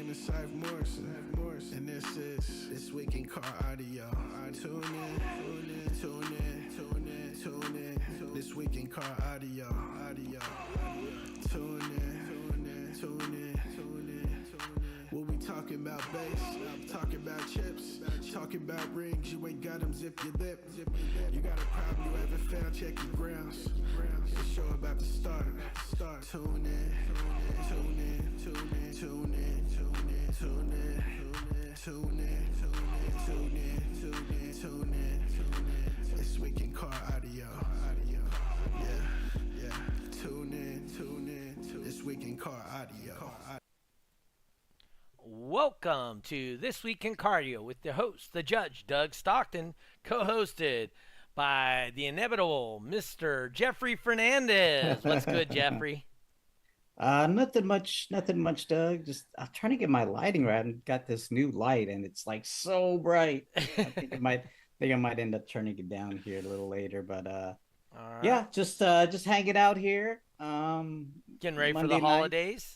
And this is This Week in Car Audio. Tune in. This Week in Car Audio. Tune in. We'll be talking about bass, talking about chips, talking about rings. You ain't got them, zip your lip. You got a problem you haven't found, check your grounds. The show about to start. Tune in. This Week in Car Audio. Yeah. Tune in. This Week in Car Audio. Welcome to This Week in Cardio with the host, the judge, Doug Stockton, co-hosted by the inevitable Mr. Jeffrey Fernandez. What's good, Jeffrey? Nothing much, Doug. Just I'm trying to get my lighting right. I've got this new light and it's like so bright. I think I might end up turning it down here a little later, but All right. yeah, just hanging out here. Getting ready for Monday the night. holidays.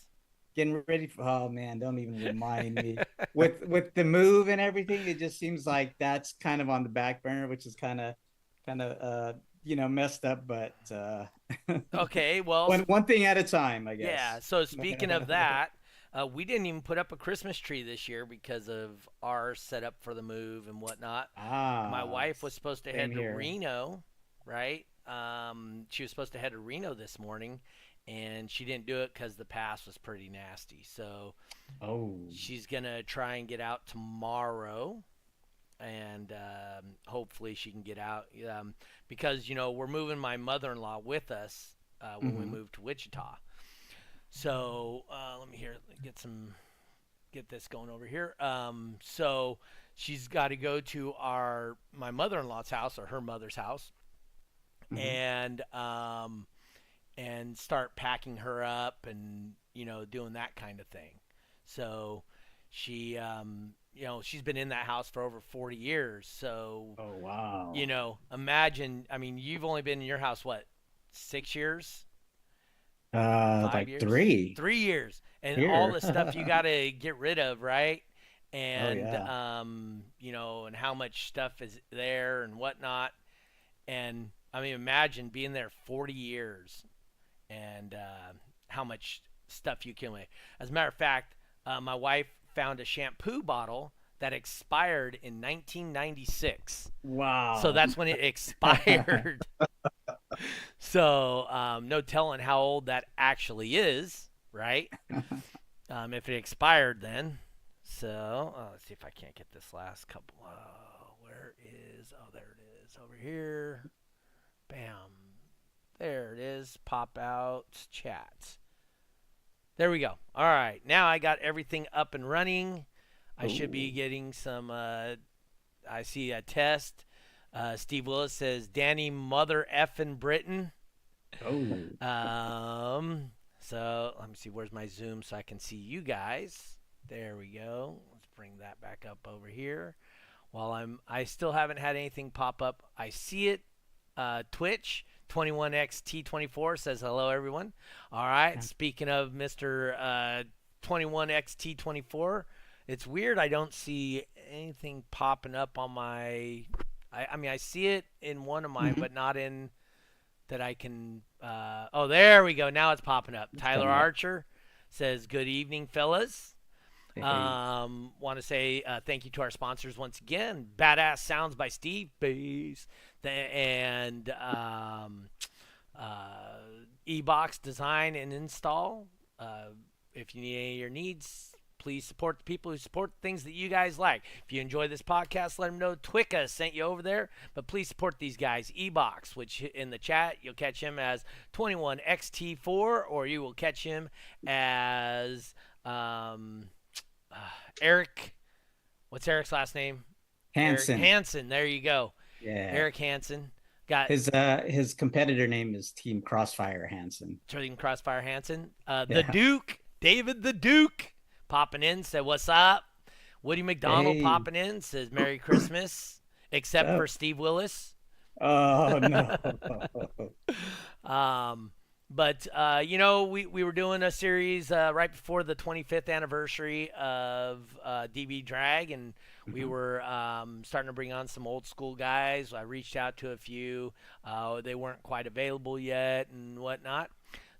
Getting ready for, oh man, don't even remind me. With the move and everything, it just seems like that's kind of on the back burner, which is kind of messed up, but Okay, well, one thing at a time, I guess. yeah. So speaking of that, we didn't even put up a Christmas tree this year because of our setup for the move and whatnot. My wife was supposed to head to Reno, right? She was supposed to head to Reno this morning, and she didn't do it because the pass was pretty nasty. So she's going to try and get out tomorrow, and hopefully she can get out because, we're moving my mother-in-law with us when we move to Wichita. So let me get this going over here. So she's got to go to my mother-in-law's house, or her mother's house, and start packing her up and doing that kind of thing. So she she's been in that house for over 40 years. So oh wow, imagine. I mean, you've only been in your house what, 6 years? 5 years? three. 3 years, and Here. all the stuff you got to get rid of, right? And yeah. and how much stuff is there and whatnot. And I mean, imagine being there 40 years and how much stuff you can make. As a matter of fact, my wife found a shampoo bottle that expired in 1996. Wow. So that's when it expired. So no telling how old that actually is, right? If it expired then. So let's see if I can't get this last couple. Where is? Oh, there it is. Over here. Bam. There it is. Pop out chat. There we go. All right. Now I got everything up and running. I should be getting some. I see a test. Steve Willis says, Danny Mother Effin' Britain. So let me see. Where's my Zoom so I can see you guys? There we go. Let's bring that back up over here. While I still haven't had anything pop up. I see it. Twitch 21XT24 says hello, everyone. All right. Speaking of Mr. 21XT24, it's weird. I don't see anything popping up on my. I mean, I see it in one of mine, but not in that I can. Oh, there we go. Now it's popping up. Tyler Archer says, "Good evening, fellas." Want to say thank you to our sponsors once again. Badass Sounds by Steve Bass and E-Box Design and Install. If you need any of your needs, please support the people who support things that you guys like. If you enjoy this podcast, let them know T.W.I.C.A sent you over there. But please support these guys. E-Box, which in the chat, you'll catch him as 21XT4, or you will catch him as Eric. What's Eric's last name? Hansen. Eric Hansen. There you go. Yeah. Eric Hansen. Got his competitor name is Team Crossfire Hansen. Team Crossfire Hansen. The Duke, David the Duke, popping in, said, "What's up?" Woody McDonald popping in, says, "Merry Christmas," except for Steve Willis. Oh no. But we were doing a series right before the 25th anniversary of DB Drag, and we Mhm. were starting to bring on some old school guys. I reached out to a few. They weren't quite available yet and whatnot.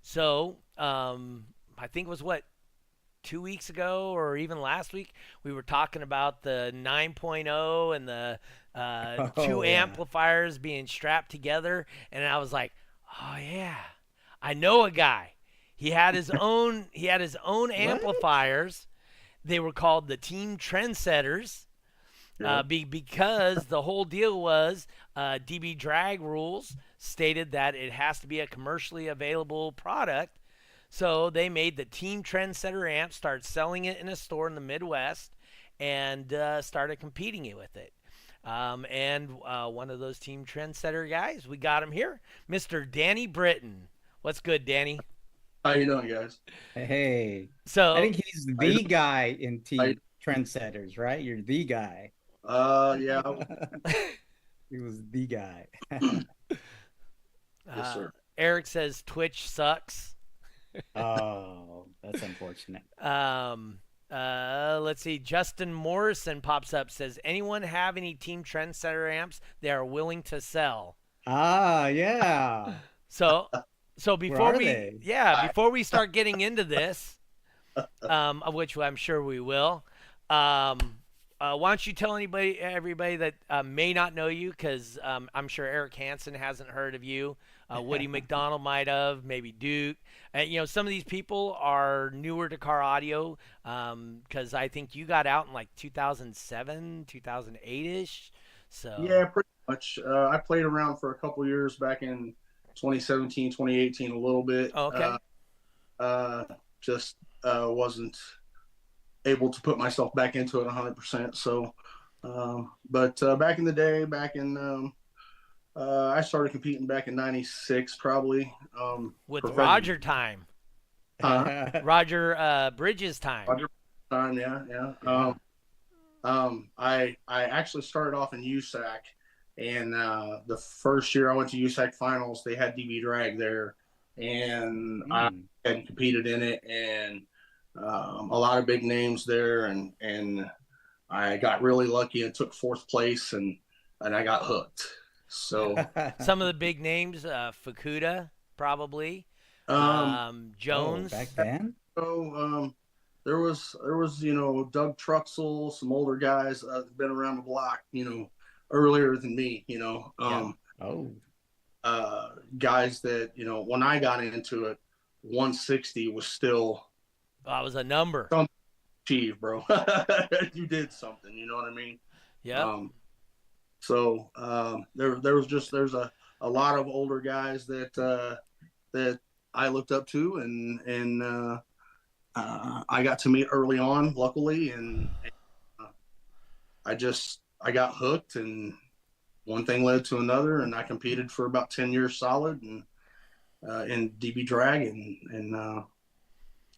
So I think it was 2 weeks ago or even last week, we were talking about the 9.0 and the Oh two yeah. amplifiers being strapped together. And I was like, oh, yeah, I know a guy. He had his own. He had his own What? amplifiers. They were called the Team Trendsetters, Yeah. because the whole deal was DB Drag rules stated that it has to be a commercially available product. So they made the Team Trendsetter amp, started selling it in a store in the Midwest, and started competing with it. And one of those Team Trendsetter guys, we got him here, Mr. Danny Britton. What's good, Danny? How you doing, guys? Hey, I So think he's How you the doing? guy in How you Team Trendsetters, right? You're the guy. Yeah. He was the guy. Yes, uh, sir. Eric says Twitch sucks. Oh, that's unfortunate. Let's see. Justin Morrison pops up, says, anyone have any Team Trendsetter amps they are willing to sell? Ah, yeah. So, so Where before are we, they? yeah, I, before we start getting into this, of which I'm sure we will, why don't you tell everybody that may not know you, because I'm sure Eric Hansen hasn't heard of you. Woody McDonald might have, maybe Duke. Some of these people are newer to car audio, because I think you got out in like 2007, 2008-ish. So, yeah, pretty much. I played around for a couple years back in 2017, 2018, a little bit. okay. Uh, just wasn't able to put myself back into it 100%. So, but back in the day, I started competing back in '96, probably. With Professional Roger time, huh? Roger Bridges time. Roger time, yeah, yeah. Yeah. I actually started off in USAC, and the first year I went to USAC finals, they had DB Drag there, and I Hmm. had competed in it, and a lot of big names there, and I got really lucky and took fourth place, and I got hooked. So, Some of the big names, Fukuda, probably, um, Oh, back Jones. then? there was Doug Truxell, some older guys been around the block, earlier than me, Yeah. Oh. guys that when I got into it, 160 was still That was a number. something to achieve, bro. You did something, you know what I mean? Yep. Um, so there's a lot of older guys that I looked up to, and I got to meet early on, luckily, and I got hooked, and one thing led to another, and I competed for about 10 years solid, and in DB drag, and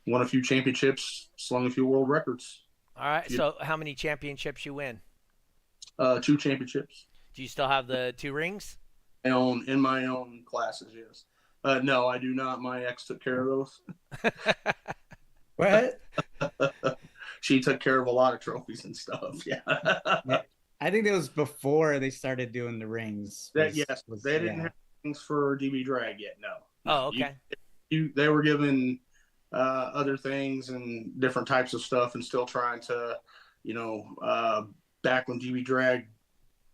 won a few championships, slung a few world records. All right. So, how many championships you win? 2 championships. Do you still have the 2 rings? In my own classes, yes. No, I do not. My ex took care of those. What? She took care of a lot of trophies and stuff. Yeah. Yeah. I think that was before they started doing the rings. Yes, they didn't have things for DB drag yet. No. Oh, okay. They were given other things and different types of stuff, and still trying to, back when DB drag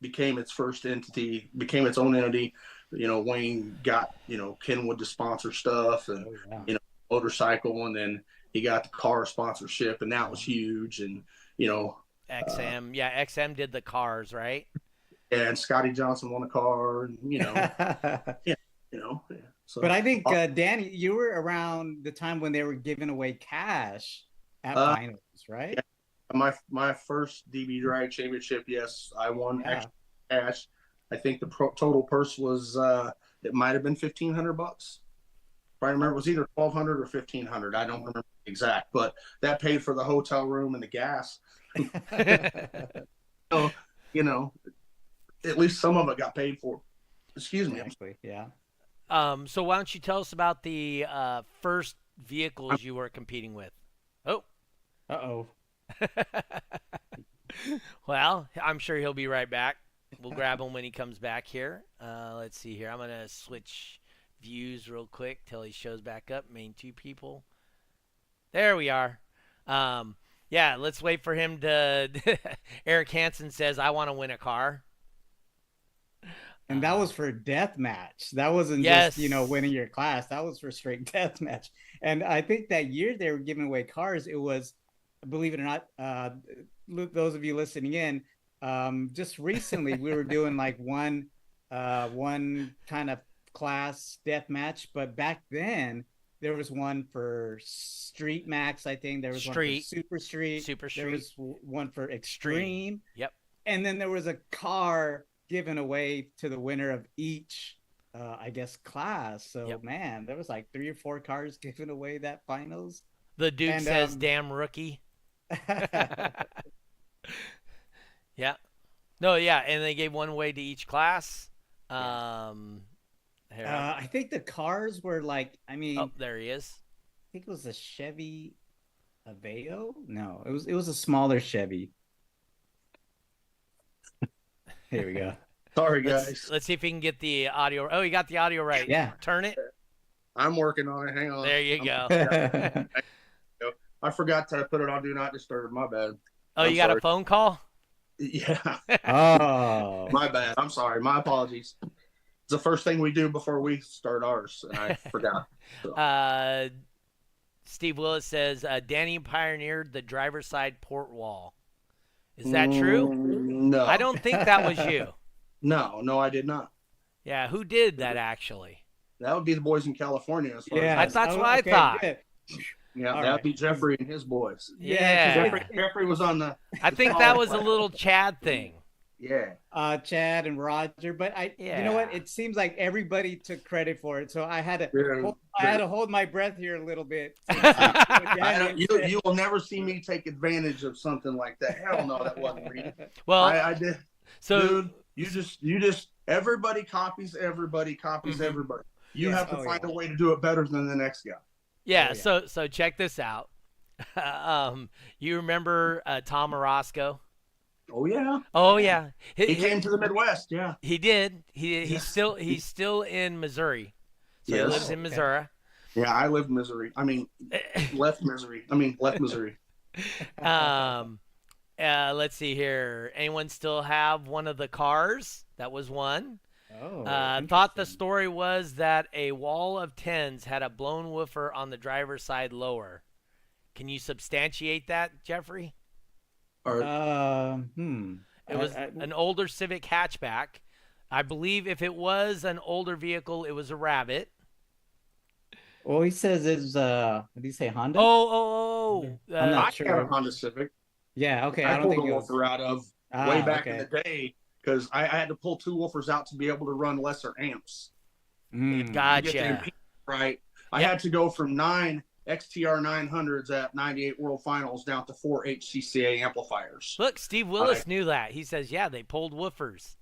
became its first entity, became its own entity. Wayne got Kenwood to sponsor stuff, and Oh, yeah. motorcycle, and then he got the car sponsorship, and that was huge. And XM. Yeah, XM did the cars, right? and Scotty Johnson won a car, and yeah, yeah. So, But I think, Danny, you were around the time when they were giving away cash at Uh, finals, right? yeah, my first DB drag championship, yes, I won Yeah. extra cash. I think the total purse was it might have been $1,500. If I remember, it was either 1,200 or 1,500. I don't remember exact, but that paid for the hotel room and the gas. So, at least some of it got paid for. Excuse me. Exactly. Yeah. So why don't you tell us about the first vehicles you were competing with? Oh. Uh-oh. Well, I'm sure he'll be right back. We'll grab him when he comes back here. Let's see here. I'm going to switch views real quick till he shows back up. Main two people. There we are. Yeah, let's wait for him to. Eric Hansen says, I want to win a car. And that was for death match. That wasn't Yes. just, winning your class. That was for straight death match. And I think that year they were giving away cars. It was, believe it or not, those of you listening in, just recently we were doing like one kind of class death match. But back then there was one for Street Max, I think. There was one for Super Street. There was one for Extreme. Yep. And then there was a car given away to the winner of each, I guess, class. So, man, there was like 3 or 4 cars given away that finals. The dude says, damn rookie. Yeah. No, yeah. And they gave one away to each class. I think the cars were like, oh, there he is. I think it was a Chevy Aveo. No, it was a smaller Chevy. Here we go. Sorry, guys. Let's see if we can get the audio. Oh, you got the audio right. Yeah. Turn it. I'm working on it. Hang on. There you go. I forgot to put it on Do Not Disturb. My bad. Oh, you got a phone call? Yeah. Oh. My bad. I'm sorry. My apologies. It's the first thing we do before we start ours, and I forgot. So. Steve Willis says, Danny pioneered the driver's side port wall. Is that true? No. I don't think that was you. No, I did not. Yeah, who did that actually? That would be the boys in California. As far That's what I thought. Good. Yeah, that would be Jeffrey and his boys. Yeah. Jeffrey was on the. I think that was a little Chad thing. Yeah. Chad and Roger, but you know what? It seems like everybody took credit for it, so I had to hold my breath here a little bit. You will never see me take advantage of something like that. Hell no, that wasn't me. Well, I did. So dude, you just everybody copies everybody. You have to find a way to do it better than the next guy. Yeah. So check this out. You remember Tom Orozco? Oh yeah. Oh yeah. He came to the Midwest. Yeah. He did. He's still in Missouri. So he lives in Missouri. Yeah, I live in Missouri. I mean, left Missouri. Let's see here. Anyone still have one of the cars? That was one. Oh. Thought the story was that a wall of tens had a blown woofer on the driver's side lower. Can you substantiate that, Jeffrey? It was an older Civic hatchback. I believe if it was an older vehicle, it was a Rabbit. Well, he says it's what did he say, Honda? I'm not sure. I had a Honda Civic. Yeah, okay. I pulled a woofer out of way back in the day because I had to pull 2 woofers out to be able to run lesser amps. Gotcha. Right. I had to go from 9 XTR 900s at 98 World Finals down to 4 HCCA amplifiers. Look, Steve Willis knew that. He says, yeah, they pulled woofers.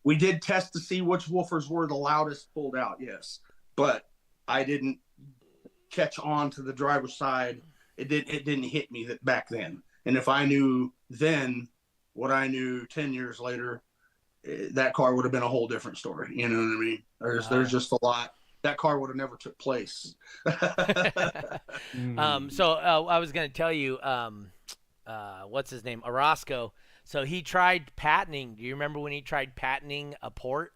We did test to see which woofers were the loudest pulled out, yes. But I didn't catch on to the driver's side. It didn't hit me back then. And if I knew then what I knew 10 years later, that car would have been a whole different story. You know what I mean? There's just a lot. That car would have never took place. So I was going to tell you, what's his name? Orozco. So he tried patenting. Do you remember when he tried patenting a port?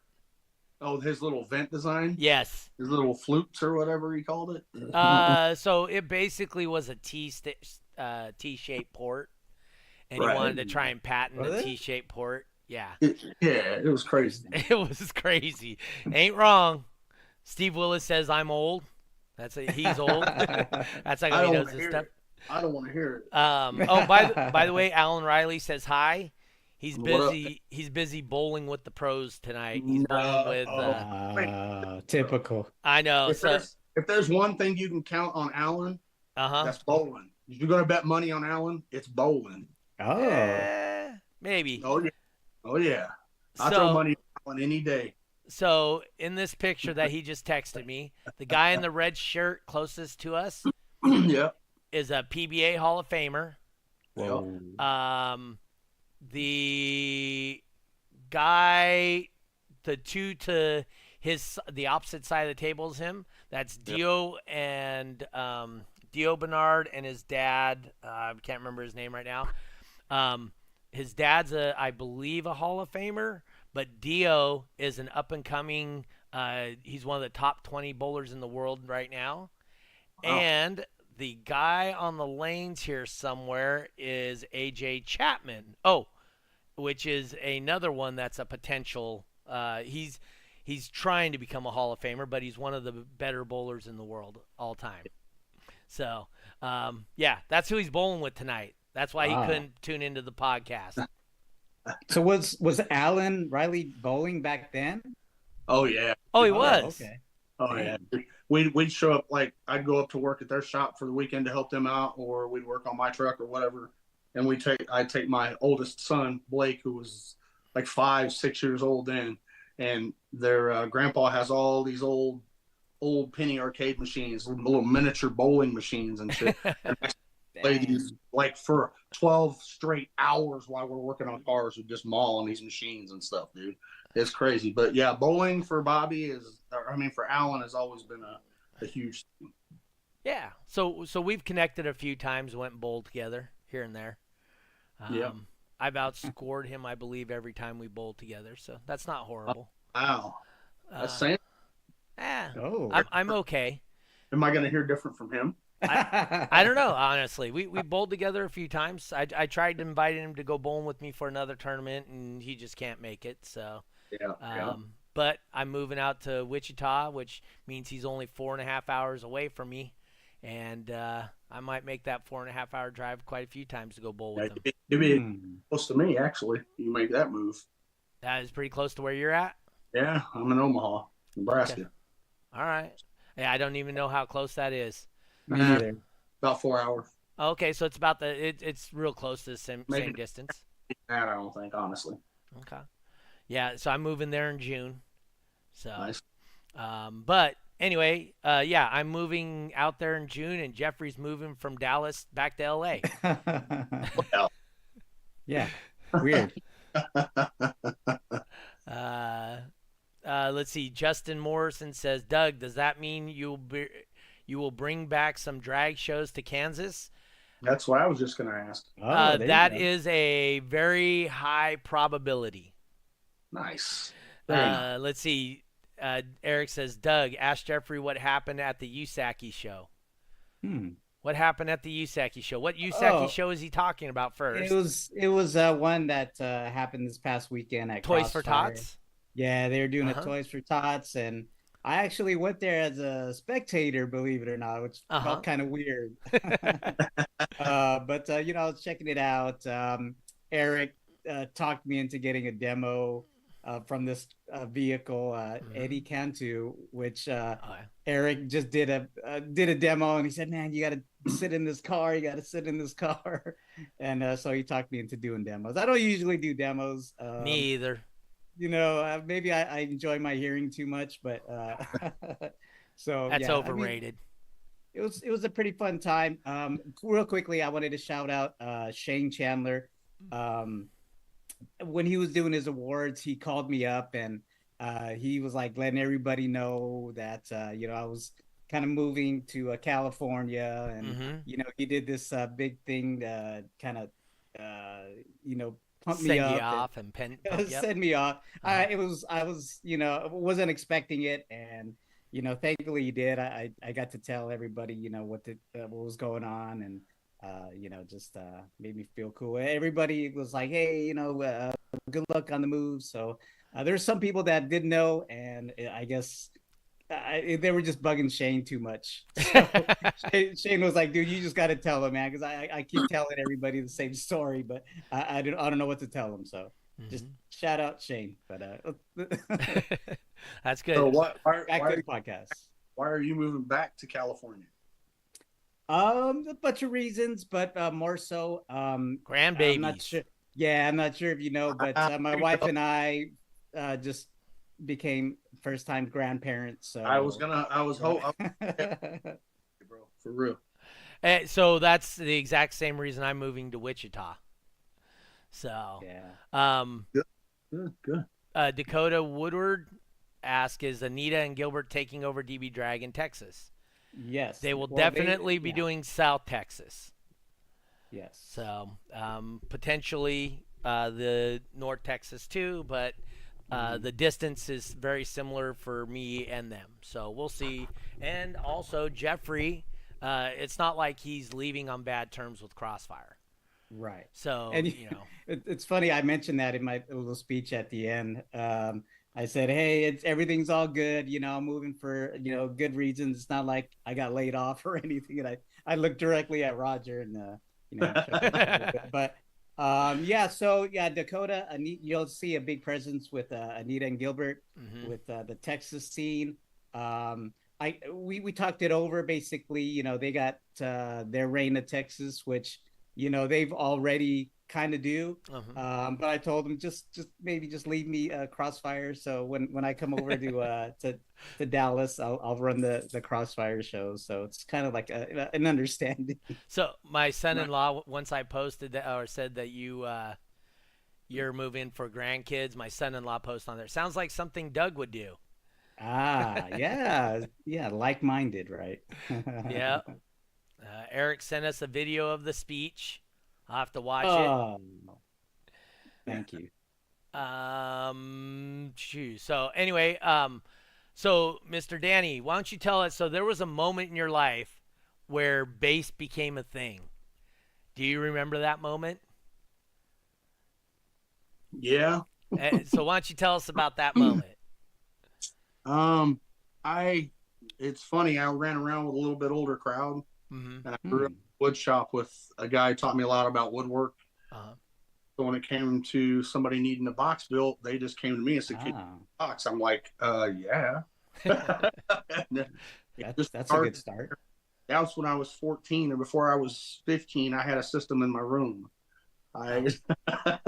Oh, his little vent design? Yes. His little flukes or whatever he called it? So it basically was a T-shaped port. And he wanted to try and patent the T-shaped port. Yeah. It was crazy. It was crazy. Ain't wrong. Steve Willis says I'm old. He's old. That's like how he does his stuff. I don't want to hear it. By the way, Alan Riley says hi. He's busy. He's busy bowling with the pros tonight. He's bowling with. Typical. I know. If there's one thing you can count on Alan, that's bowling. If you're gonna bet money on Alan, it's bowling. Maybe. Oh yeah. I throw money on Alan any day. So in this picture that he just texted me, the guy in the red shirt closest to us Yeah. is a PBA Hall of Famer. Whoa. The guy, the two to the opposite side of the table is him. That's Dio and Dio Bernard and his dad. I can't remember his name right now. His dad's I believe, a Hall of Famer, but Dio is an up and coming. He's one of the top 20 bowlers in the world right now. Wow. And the guy on the lanes here somewhere is AJ Chapman. Oh, which is another one that's a potential. He's trying to become a Hall of Famer, but he's one of the better bowlers in the world all time. So, yeah, that's who he's bowling with tonight. That's why he couldn't tune into the podcast. So was Alan Riley bowling back then? Oh yeah. Oh, he was. Okay. Oh yeah. We'd show up, like I'd go up to work at their shop for the weekend to help them out, or we'd work on my truck or whatever. And I'd take my oldest son, Blake, who was like 5-6 years old then, and their grandpa has all these old penny arcade machines, little miniature bowling machines and shit. And I play these like for 12 straight hours while we're working on cars with just mauling these machines and stuff, dude. It's crazy. But yeah, bowling for for Alan has always been a huge thing. Yeah. So we've connected a few times, went and bowled together here and there. Yeah. I've outscored him, I believe, every time we bowled together. So that's not horrible. Wow. That's saying. Oh. I'm okay. Am I going to hear different from him? I don't know, honestly. We bowled together a few times. I tried to invite him to go bowling with me for another tournament, and he just can't make it. So, Yeah. But I'm moving out to Wichita, which means he's only 4.5 hours away from me, and I might make that 4.5 hour drive quite a few times to go bowl with him. You'd be close to me, actually. You make that move. That is pretty close to where you're at. Yeah, I'm in Omaha, Nebraska. Okay. All right. Yeah, I don't even know how close that is. Me neither. About 4 hours. Okay, so it's about it's real close to the same distance. That I don't think, honestly. Okay. Yeah, so I'm moving there in June. So, Nice. But anyway, yeah, I'm moving out there in June, and Jeffrey's moving from Dallas back to LA. Well, Yeah. Weird. Let's see. Justin Morrison says, Doug, does that mean you will bring back some drag shows to Kansas? that's what I was just going to ask. Oh, there That you go. is a very high probability. Nice. Very nice. Let's see. Eric says, Doug, ask Jeffrey what happened at the T.W.I.C.A show. What happened at the T.W.I.C.A show? What T.W.I.C.A show is he talking about first? It was one that happened this past weekend at Toys for Crossfire. Tots? Yeah, they were doing a Toys for Tots, and I actually went there as a spectator, believe it or not, which felt kind of weird. But I was checking it out. Eric talked me into getting a demo from this vehicle, Eddie Cantu, which Eric just did a demo, and he said, "Man, you got to sit in this car. You got to sit in this car." And so he talked me into doing demos. I don't usually do demos. Me either. Maybe I enjoy my hearing too much, but so that's overrated. It was a pretty fun time. Real quickly, I wanted to shout out Shane Chandler. When he was doing his awards, he called me up and he was like letting everybody know that I was kind of moving to California, and he did this big thing, kind of pump me up, send me off. I wasn't expecting it, and thankfully he did. I got to tell everybody what was going on, and just made me feel cool. Everybody was like, hey, good luck on the move. So there's some people that didn't know, and I guess they were just bugging Shane too much. So Shane was like, dude, you just got to tell him, man, because I keep telling everybody the same story, but I don't know what to tell them. So just shout out Shane. But that's good. So back to the podcast. Why are you moving back to California? A bunch of reasons, but more so grandbabies. I'm not sure. Yeah, I'm not sure if you know, but my wife and I just became first time grandparent. So I was hoping, bro, for real. So that's the exact same reason I'm moving to Wichita. So, yeah. Good. Dakota Woodward asked, "Is Anita and Gilbert taking over DB Drag in Texas?" Yes. They will Well, definitely be doing South Texas. Yes. So potentially the North Texas too, but the distance is very similar for me and them. So we'll see. And also Jeffrey, it's not like he's leaving on bad terms with Crossfire. Right. So And it's funny. I mentioned that in my little speech at the end. I said, "Hey, everything's all good. I'm moving for good reasons. It's not like I got laid off or anything." And I looked directly at Roger and but yeah. So yeah, Dakota, you'll see a big presence with Anita and Gilbert with the Texas scene. We talked it over. Basically, they got their reign of Texas, which they've already kind of do. But I told them just maybe just leave me Crossfire. So when I come over to Dallas, I'll run the Crossfire show. So it's kind of like an understanding. So my son-in-law, once I posted that or said that you're moving for grandkids, my son-in-law posted on there. Sounds like something Doug would do. Yeah, like-minded, right? Yeah. Eric sent us a video of the speech. I'll have to watch it. Thank you. So anyway, so Mr. Danny, why don't you tell us? So there was a moment in your life where bass became a thing. Do you remember that moment? Yeah. So why don't you tell us about that moment? It's funny. I ran around with a little bit older crowd. Mm-hmm. And I grew up in a wood shop with a guy who taught me a lot about woodwork. So when it came to somebody needing a box built, they just came to me and said, "Can you build a box?" I'm like, yeah. That's a good start. That was when I was 14, and before I was 15, I had a system in my room.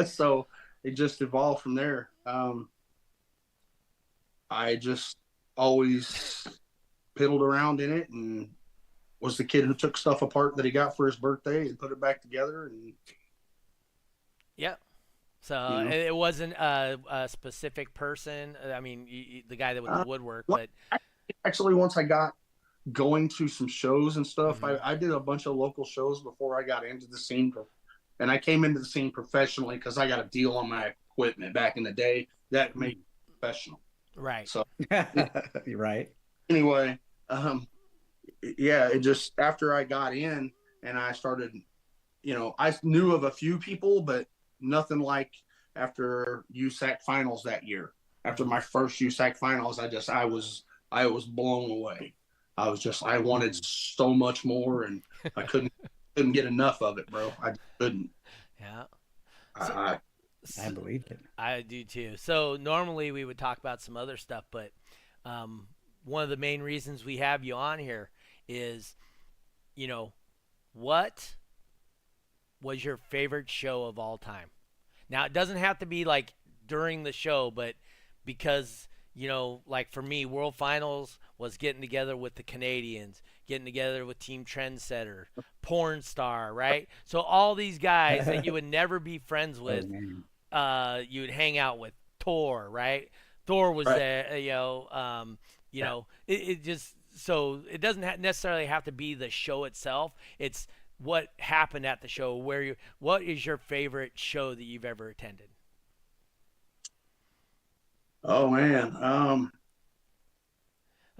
So it just evolved from there. I just always piddled around in it and was the kid who took stuff apart that he got for his birthday and put it back together. And yep. So it wasn't a specific person. I mean, the guy that with the woodwork, but actually, once I got going to some shows and stuff, I did a bunch of local shows before I got into the scene, and I came into the scene professionally because I got a deal on my equipment back in the day that made me professional. Right. So you're right. Anyway, yeah, it just after I got in and I started, I knew of a few people, but nothing like after USAC finals that year. After my first USAC finals, I was blown away. I wanted so much more, and I couldn't get enough of it, bro. I couldn't. Yeah. I believe it. I do too. So normally we would talk about some other stuff, but one of the main reasons we have you on here is, what was your favorite show of all time? Now, it doesn't have to be like during the show, but because, like for me, World Finals was getting together with the Canadians, getting together with Team Trendsetter, Porn Star, right? So all these guys that you would never be friends with, you would hang out with. Thor, right? Thor was there, it just, so it doesn't necessarily have to be the show itself. It's what happened at the show. What is your favorite show that you've ever attended? Oh man.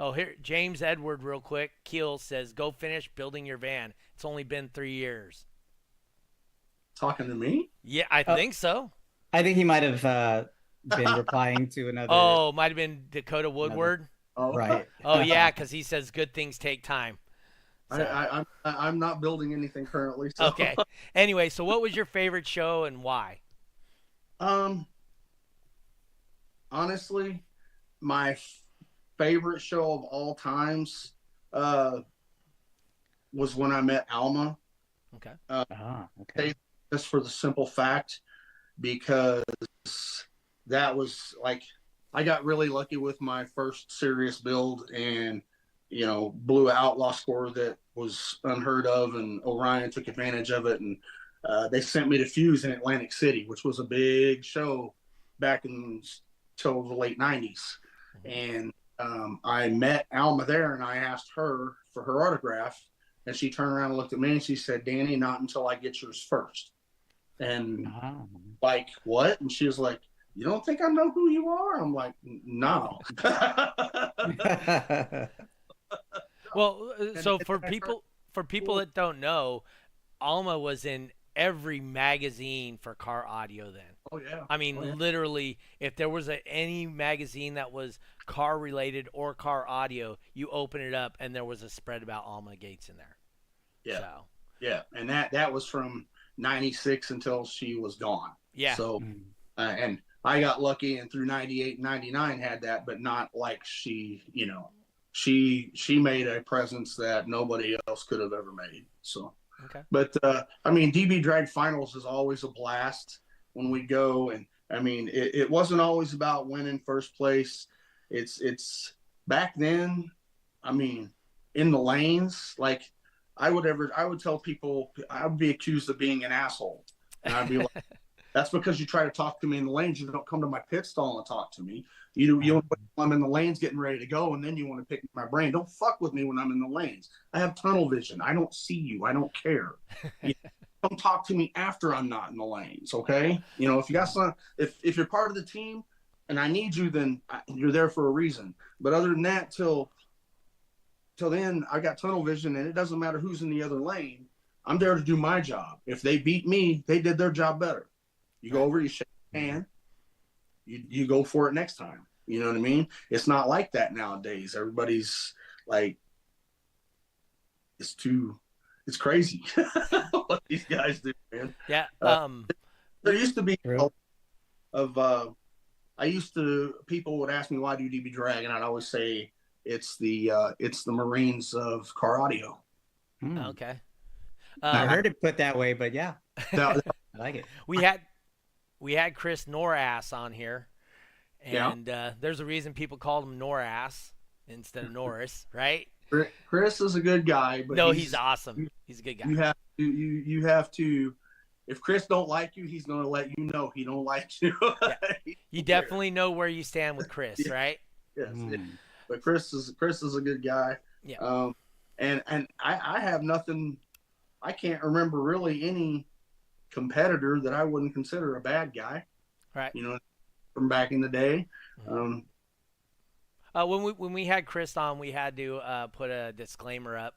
Oh, here, James Edward, real quick. Keel says, "Go finish building your van. It's only been 3 years." Talking to me? Yeah, I think so. I think he might have been replying to another. Oh, might have been Dakota Woodward. Right. Oh yeah, because he says good things take time. So. I'm not building anything currently. So. Okay. Anyway, so what was your favorite show and why? Honestly, my favorite show of all times was when I met Alma. Okay. Okay. Just for the simple fact, because that was like I got really lucky with my first serious build, and blew an outlaw score that was unheard of, and Orion took advantage of it, and they sent me to Fuse in Atlantic City, which was a big show back in till the late '90s, and I met Alma there, and I asked her for her autograph, and she turned around and looked at me, and she said, "Danny, not until I get yours first." And like, what? And she was like, "You don't think I know who you are?" I'm like, "No." Well, so for people that don't know, Alma was in every magazine for car audio then. Oh yeah. I mean, Oh, yeah. literally, if there was any magazine that was car related or car audio, you open it up and there was a spread about Alma Gates in there. Yeah. So. Yeah, and that was from '96 until she was gone. Yeah. So, and I got lucky, and through '98 and '99 had that, but not like she made a presence that nobody else could have ever made. So, okay. But I mean, DB Drag Finals is always a blast when we go, and I mean, it wasn't always about winning first place. It's back then. I mean, in the lanes, like I would tell people I would be accused of being an asshole, and I'd be like, "That's because you try to talk to me in the lanes. You don't come to my pit stall and talk to me. I'm in the lanes getting ready to go, and then you want to pick my brain. Don't fuck with me when I'm in the lanes. I have tunnel vision. I don't see you. I don't care. Don't talk to me after I'm not in the lanes, okay? If you got some, if you're part of the team and I need you, then you're there for a reason. But other than that, till then, I got tunnel vision, and it doesn't matter who's in the other lane. I'm there to do my job. If they beat me, they did their job better. You go over, you shake your hand, you go for it next time. You know what I mean? It's not like that nowadays. Everybody's like, it's crazy what these guys do, man. Yeah. There used to be people would ask me, why do you DB drag? And I'd always say it's the Marines of car audio. Okay. I heard it put that way, but yeah, I like it. We had Chris Norass on here, and there's a reason people called him Norass instead of Norris, right? Chris is a good guy, but no, he's awesome. He's a good guy. You have to. If Chris don't like you, he's gonna let you know he don't like you. Yeah. You definitely know where you stand with Chris, right? Yes. But Chris is a good guy. Yeah. And I have nothing. I can't remember really any competitor that I wouldn't consider a bad guy. Right. From back in the day. When we had Chris on, we had to put a disclaimer up.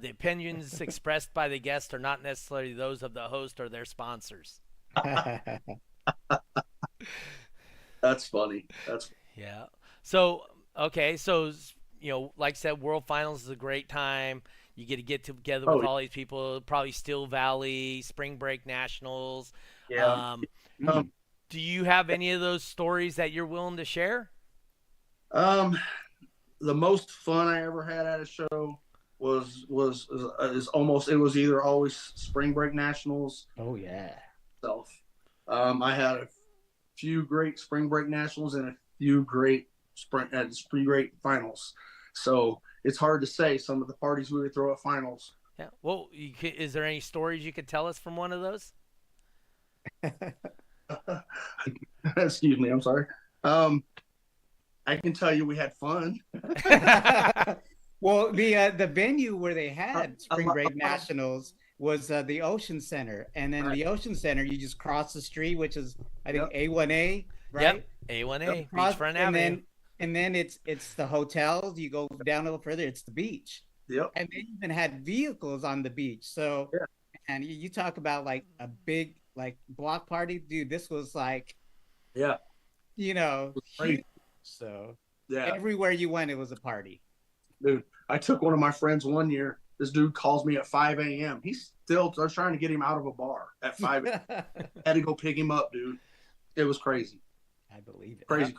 The opinions expressed by the guest are not necessarily those of the host or their sponsors. That's funny. Yeah. So, okay. So, like I said, World Finals is a great time. You get together with all these people, probably Steel Valley, Spring Break Nationals. Yeah. Do you have any of those stories that you're willing to share? The most fun I ever had at a show was either always Spring Break Nationals. Oh yeah. I had a few great Spring Break Nationals and a few great spring great finals. So it's hard to say some of the parties we would throw at finals. Yeah. Well, is there any stories you could tell us from one of those? Excuse me. I'm sorry. I can tell you we had fun. Well, the venue where they had Spring Break Nationals was the Ocean Center, and then the Ocean Center, you just cross the street, which is I think A1A, right? Yep, A1A, Beachfront Avenue. And then it's the hotels. You go down a little further, it's the beach. Yep. And they even had vehicles on the beach. So, and you talk about like a big like block party, dude. This was like, huge. So everywhere you went, it was a party. Dude, I took one of my friends one year. This dude calls me at 5 a.m. I was trying to get him out of a bar at 5 a.m. Had to go pick him up, dude. It was crazy. I believe it. Crazy.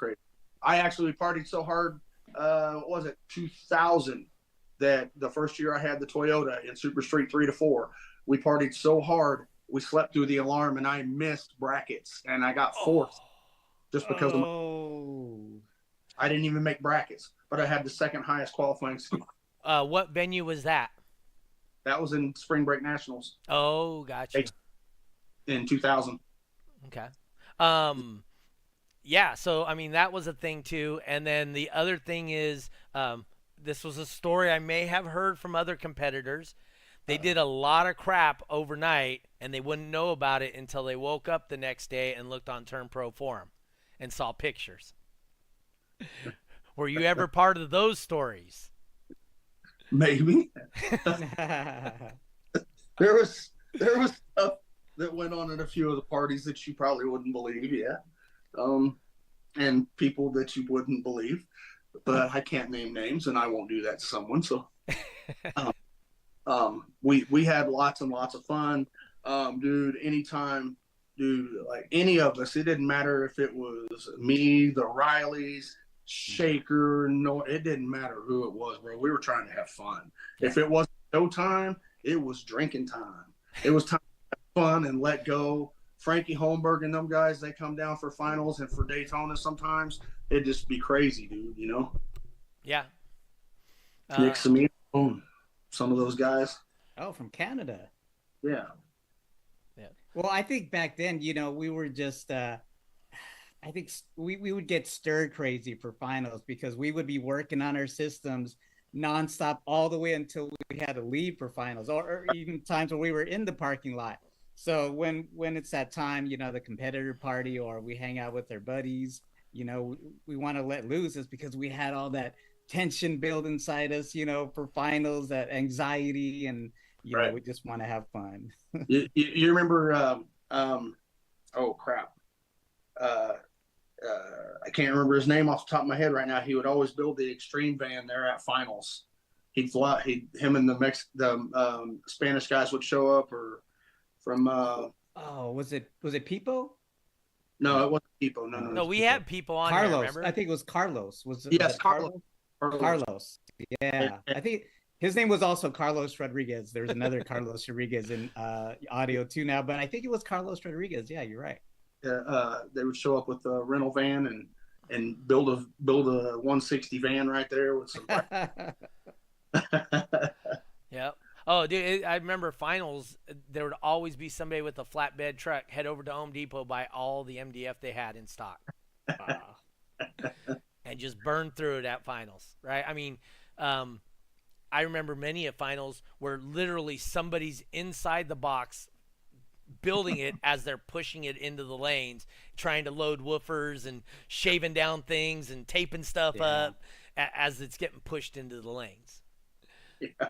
I actually partied so hard, 2000, that the first year I had the Toyota in Super Street 3 to 4, we partied so hard, we slept through the alarm, and I missed brackets, and I got fourth just because of I didn't even make brackets, but I had the second highest qualifying score. What venue was that? That was in Spring Break Nationals. Oh, got you. In 2000. Okay. Yeah, so I mean that was a thing too, and then the other thing is, this was a story I may have heard from other competitors. They did a lot of crap overnight, and they wouldn't know about it until they woke up the next day and looked on Turn Pro Forum, and saw pictures. Were you ever part of those stories? Maybe. There was stuff that went on at a few of the parties that you probably wouldn't believe, yeah. And people that you wouldn't believe, but I can't name names, and I won't do that to someone. So, we had lots and lots of fun, dude. Anytime, dude, like any of us, it didn't matter if it was me, the Rileys, Shaker, no, it didn't matter who it was, bro. We were trying to have fun. Yeah. If it wasn't showtime, it was drinking time. It was time to have fun and let go. Frankie Holmberg and them guys, they come down for finals and for Daytona sometimes. It'd just be crazy, dude, you know? Yeah. Nick Samino, some of those guys. Oh, from Canada. Yeah. Yeah. Well, I think back then, you know, we were just I think we would get stir crazy for finals because we would be working on our systems nonstop all the way until we had to leave for finals, or even times when we were in the parking lot. So when it's that time, you know, the competitor party or we hang out with our buddies, you know, we want to let loose is because we had all that tension build inside us, you know, for finals, that anxiety, and you know, we just want to have fun. you remember? Oh crap! I can't remember his name off the top of my head right now. He would always build the extreme van there at finals. He'd fly. Him and the Spanish guys would show up, or from. Was it Pipo? No, it wasn't Pipo. No, we had people on Carlos. here, remember? I think it was Carlos. Was it Carlos? Carlos. Yeah, I think his name was also Carlos Rodriguez. There's another Carlos Rodriguez in audio too now, but I think it was Carlos Rodriguez. Yeah, you're right. They would show up with a rental van and build a 160 van right there with some. Yep. Oh, dude, I remember finals. There would always be somebody with a flatbed truck head over to Home Depot, buy all the MDF they had in stock, and just burn through it at finals. Right? I mean, I remember many of finals where literally somebody's inside the box building it as they're pushing it into the lanes, trying to load woofers and shaving down things and taping stuff up as it's getting pushed into the lanes. Yeah.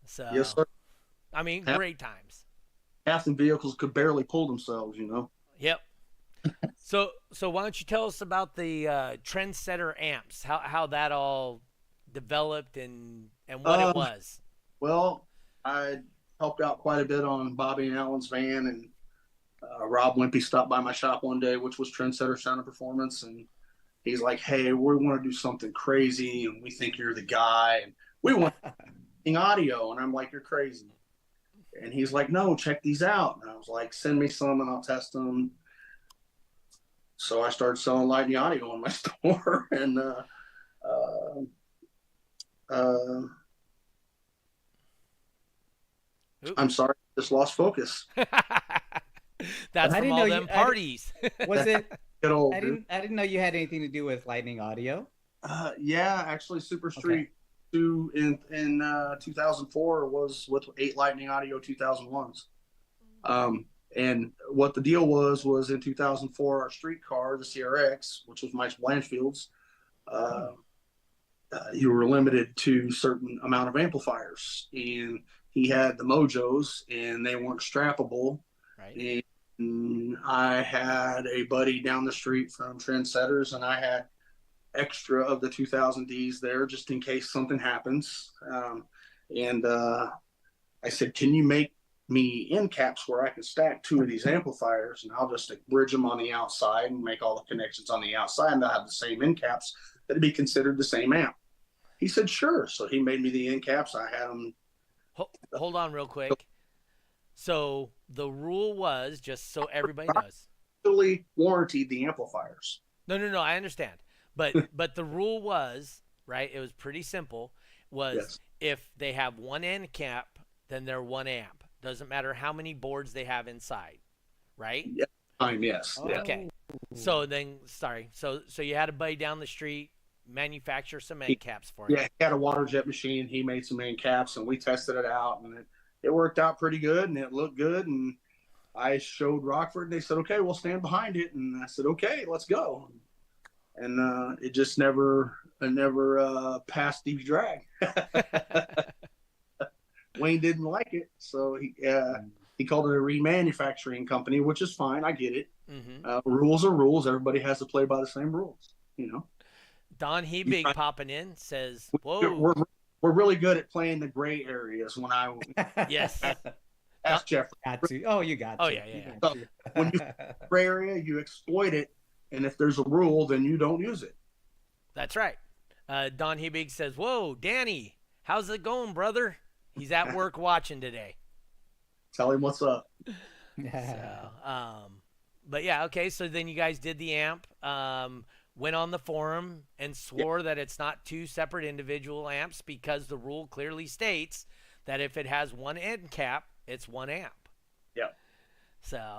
So, yes, sir. I mean, great times. Half the vehicles could barely pull themselves, you know. Yep. So why don't you tell us about the Trendsetter amps? How that all developed and what it was. Well, I helped out quite a bit on Bobby and Alan's van, and Rob Wimpy stopped by my shop one day, which was Trendsetter Sound and Performance, and he's like, "Hey, we want to do something crazy, and we think you're the guy, and we want audio." And I'm like, "You're crazy." And he's like, "No, check these out." And I was like, "Send me some and I'll test them." So I started selling Lightning audio in my store, and I'm sorry, just lost focus. That's from all them parties. Was it? Old, I didn't know you had anything to do with Lightning Audio. Yeah, actually, Super Street 2 in 2004 was with 8 Lightning Audio 2001s. And what the deal was in 2004, our street car, the CRX, which was Mike Blanchfield's, you were limited to certain amount of amplifiers, and he had the Mojos, and they weren't strappable. Right. And I had a buddy down the street from Trendsetters, and I had extra of the 2000Ds there just in case something happens. And I said, "Can you make me end caps where I can stack 2 of these amplifiers, and I'll just bridge them on the outside and make all the connections on the outside, and they'll have the same end caps that'd be considered the same amp." He said, "Sure." So he made me the end caps. I had them. Hold on real quick. So the rule was, just so everybody knows, Actually warranted the amplifiers. No, I understand. But the rule was, right, it was pretty simple, was Yes. if they have one end cap, then they're 1 amp. Doesn't matter how many boards they have inside, right? Yeah. Yes. Oh. Yeah. Okay. So then, sorry. So you had a buddy down the street manufacture some end caps for you. Yeah. He had a water jet machine. He made some end caps, and we tested it out, and it worked out pretty good, and it looked good. And I showed Rockford, and they said, "Okay, we'll stand behind it." And I said, "Okay, let's go." And it just never passed DB Drag. Wayne didn't like it, so he called it a remanufacturing company, which is fine. I get it. Rules are rules. Everybody has to play by the same rules, you know. Don Hebig popping in says, "Whoa, we're really good at playing the gray areas." When I yes, asked Jeffrey, got to. Oh, you got to. Oh, yeah. got to. when you gray area, you exploit it, and if there's a rule, then you don't use it. that's right." Don Hebig says, "Whoa, Danny, how's it going, brother? He's at work watching today." Tell him what's up. So, but yeah, okay. So then you guys did the amp, went on the forum and swore that it's not two separate individual amps because the rule clearly states that if it has one end cap, it's 1 amp. Yep. So,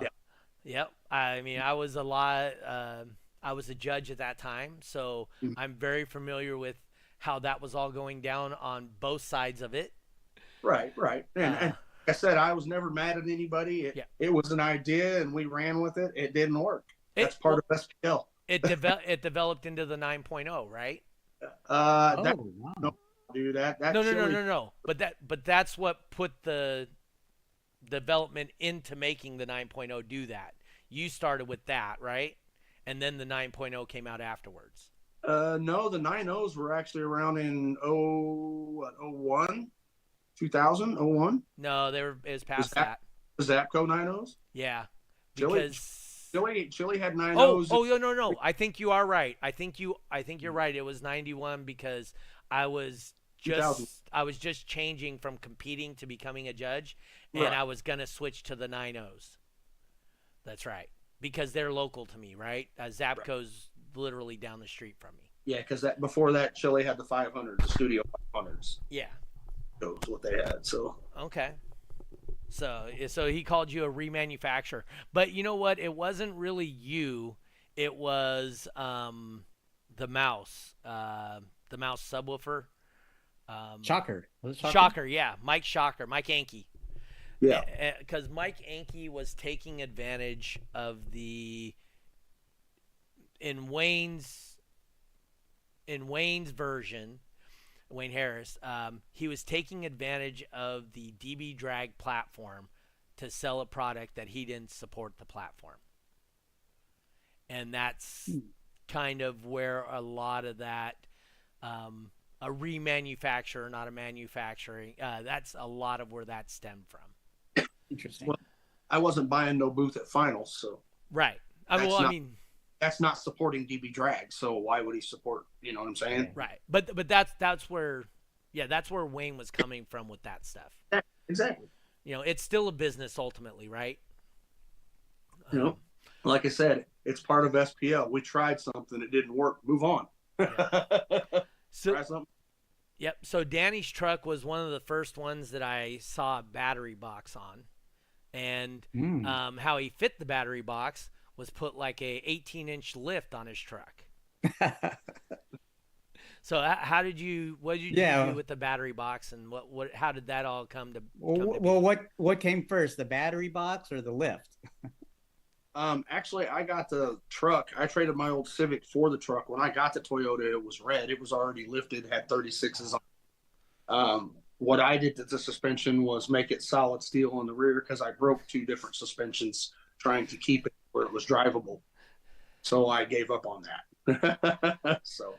yep. I mean, I was a judge at that time, so I'm very familiar with how that was all going down on both sides of it. Right. And like I said, I was never mad at anybody. It was an idea, and we ran with it. It didn't work. That's part of SPL. It developed into the 9.0, right? Wow. No, dude, that No. But that's what put the development into making the 9.0 do that. You started with that, right? And then the 9.0 came out afterwards. No, the 9.0s were actually around in 01, 2000, 01. No, it was past that. Zapco 9.0s? Yeah. Chili had 9.0s. Oh, no. I think you are right. I think you're right. It was 91 because I was just changing from competing to becoming a judge, and Right. I was gonna switch to the 9.0s. That's right, because they're local to me, right? Zapco's literally down the street from me. Yeah, because before that, Chili had the 500s, the Studio 500s. Yeah. That was what they had. So Okay. So he called you a remanufacturer, but you know what? It wasn't really you. It was the mouse subwoofer. Shocker. Was it Shocker, yeah, Mike Anke. yeah, Because Mike Anke was taking advantage of in Wayne's version. Wayne Harris, he was taking advantage of the DB Drag platform to sell a product that he didn't support the platform. And that's kind of where a lot of that, a remanufacturer, not a manufacturing, that's a lot of where that stemmed from. Interesting. Well, I wasn't buying no booth at finals, so Right. that's not supporting DB Drag. So why would he support? You know what I'm saying? Right. But that's where Wayne was coming from with that stuff. Yeah, exactly. You know, it's still a business ultimately, right? You know, like I said, it's part of SPL. We tried something, it didn't work. Move on. Try something. Yep. So Danny's truck was one of the first ones that I saw a battery box on, and how he fit the battery box was put like a 18-inch lift on his truck. So what did you do with the battery box, and how did that all come to? What came first, the battery box or the lift? Actually, I got the truck. I traded my old Civic for the truck. When I got the Toyota, it was red. It was already lifted, had 36s on. What I did to the suspension was make it solid steel in the rear because I broke 2 different suspensions trying to keep it where it was drivable. So I gave up on that. So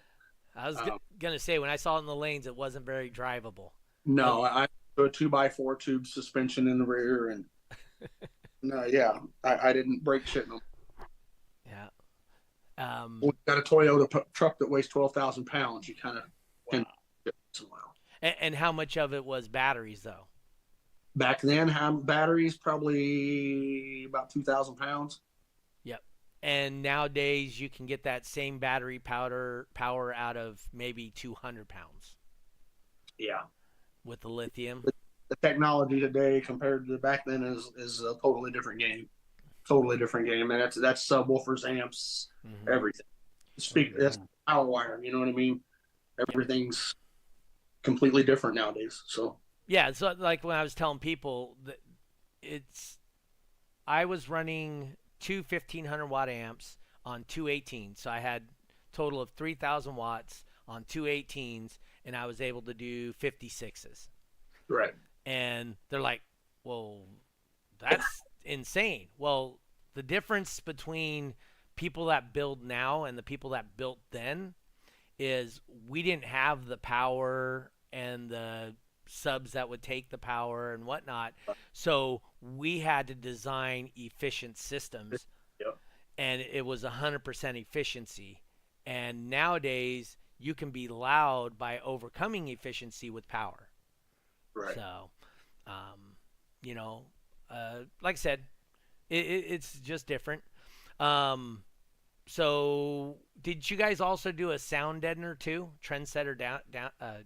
I was going to say, when I saw it in the lanes, it wasn't very drivable. No, I put a 2x4 tube suspension in the rear, and no, I didn't break shit in them. Yeah. We got a Toyota truck that weighs 12,000 pounds. You kind of can get it well. And how much of it was batteries, though? Back then, batteries probably about 2,000 pounds. Yep. And nowadays you can get that same battery power out of maybe 200 pounds Yeah. with the lithium. The technology today compared to back then is a totally different game. Totally different game. And that's subwoofers, amps, everything. That's power wire, you know what I mean? Everything's completely different nowadays. So yeah, so like when I was telling people that I was running two 1500-watt amps on two 18s. So I had a total of 3,000 watts on two 18s, and I was able to do 56s. right. And they're like, well, that's insane. Well, the difference between people that build now and the people that built then is we didn't have the power and the subs that would take the power and whatnot. So we had to design efficient systems, Yep. and it was 100% efficiency. And nowadays, you can be loud by overcoming efficiency with power. Right. So, you know, like I said, it's just different. So did you guys also do a sound deadener too? Trendsetter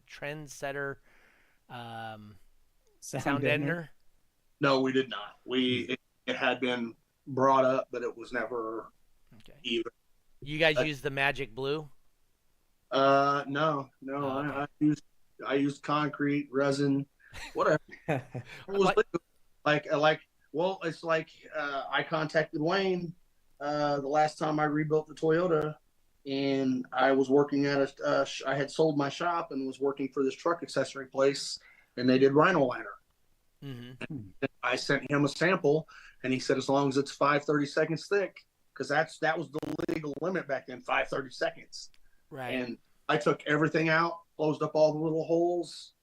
Trendsetter sound deadener? No, we did not. It had been brought up, but it was never either. You guys use the Magic Blue? No. Okay. I used concrete, resin, whatever. Well, it's like I contacted Wayne the last time I rebuilt the Toyota, and I was working at I had sold my shop and was working for this truck accessory place, and they did Rhino liner. Mm-hmm. I sent him a sample, and he said as long as it's 530 seconds thick, because that was the legal limit back then, 530 seconds. Right. And I took everything out, closed up all the little holes,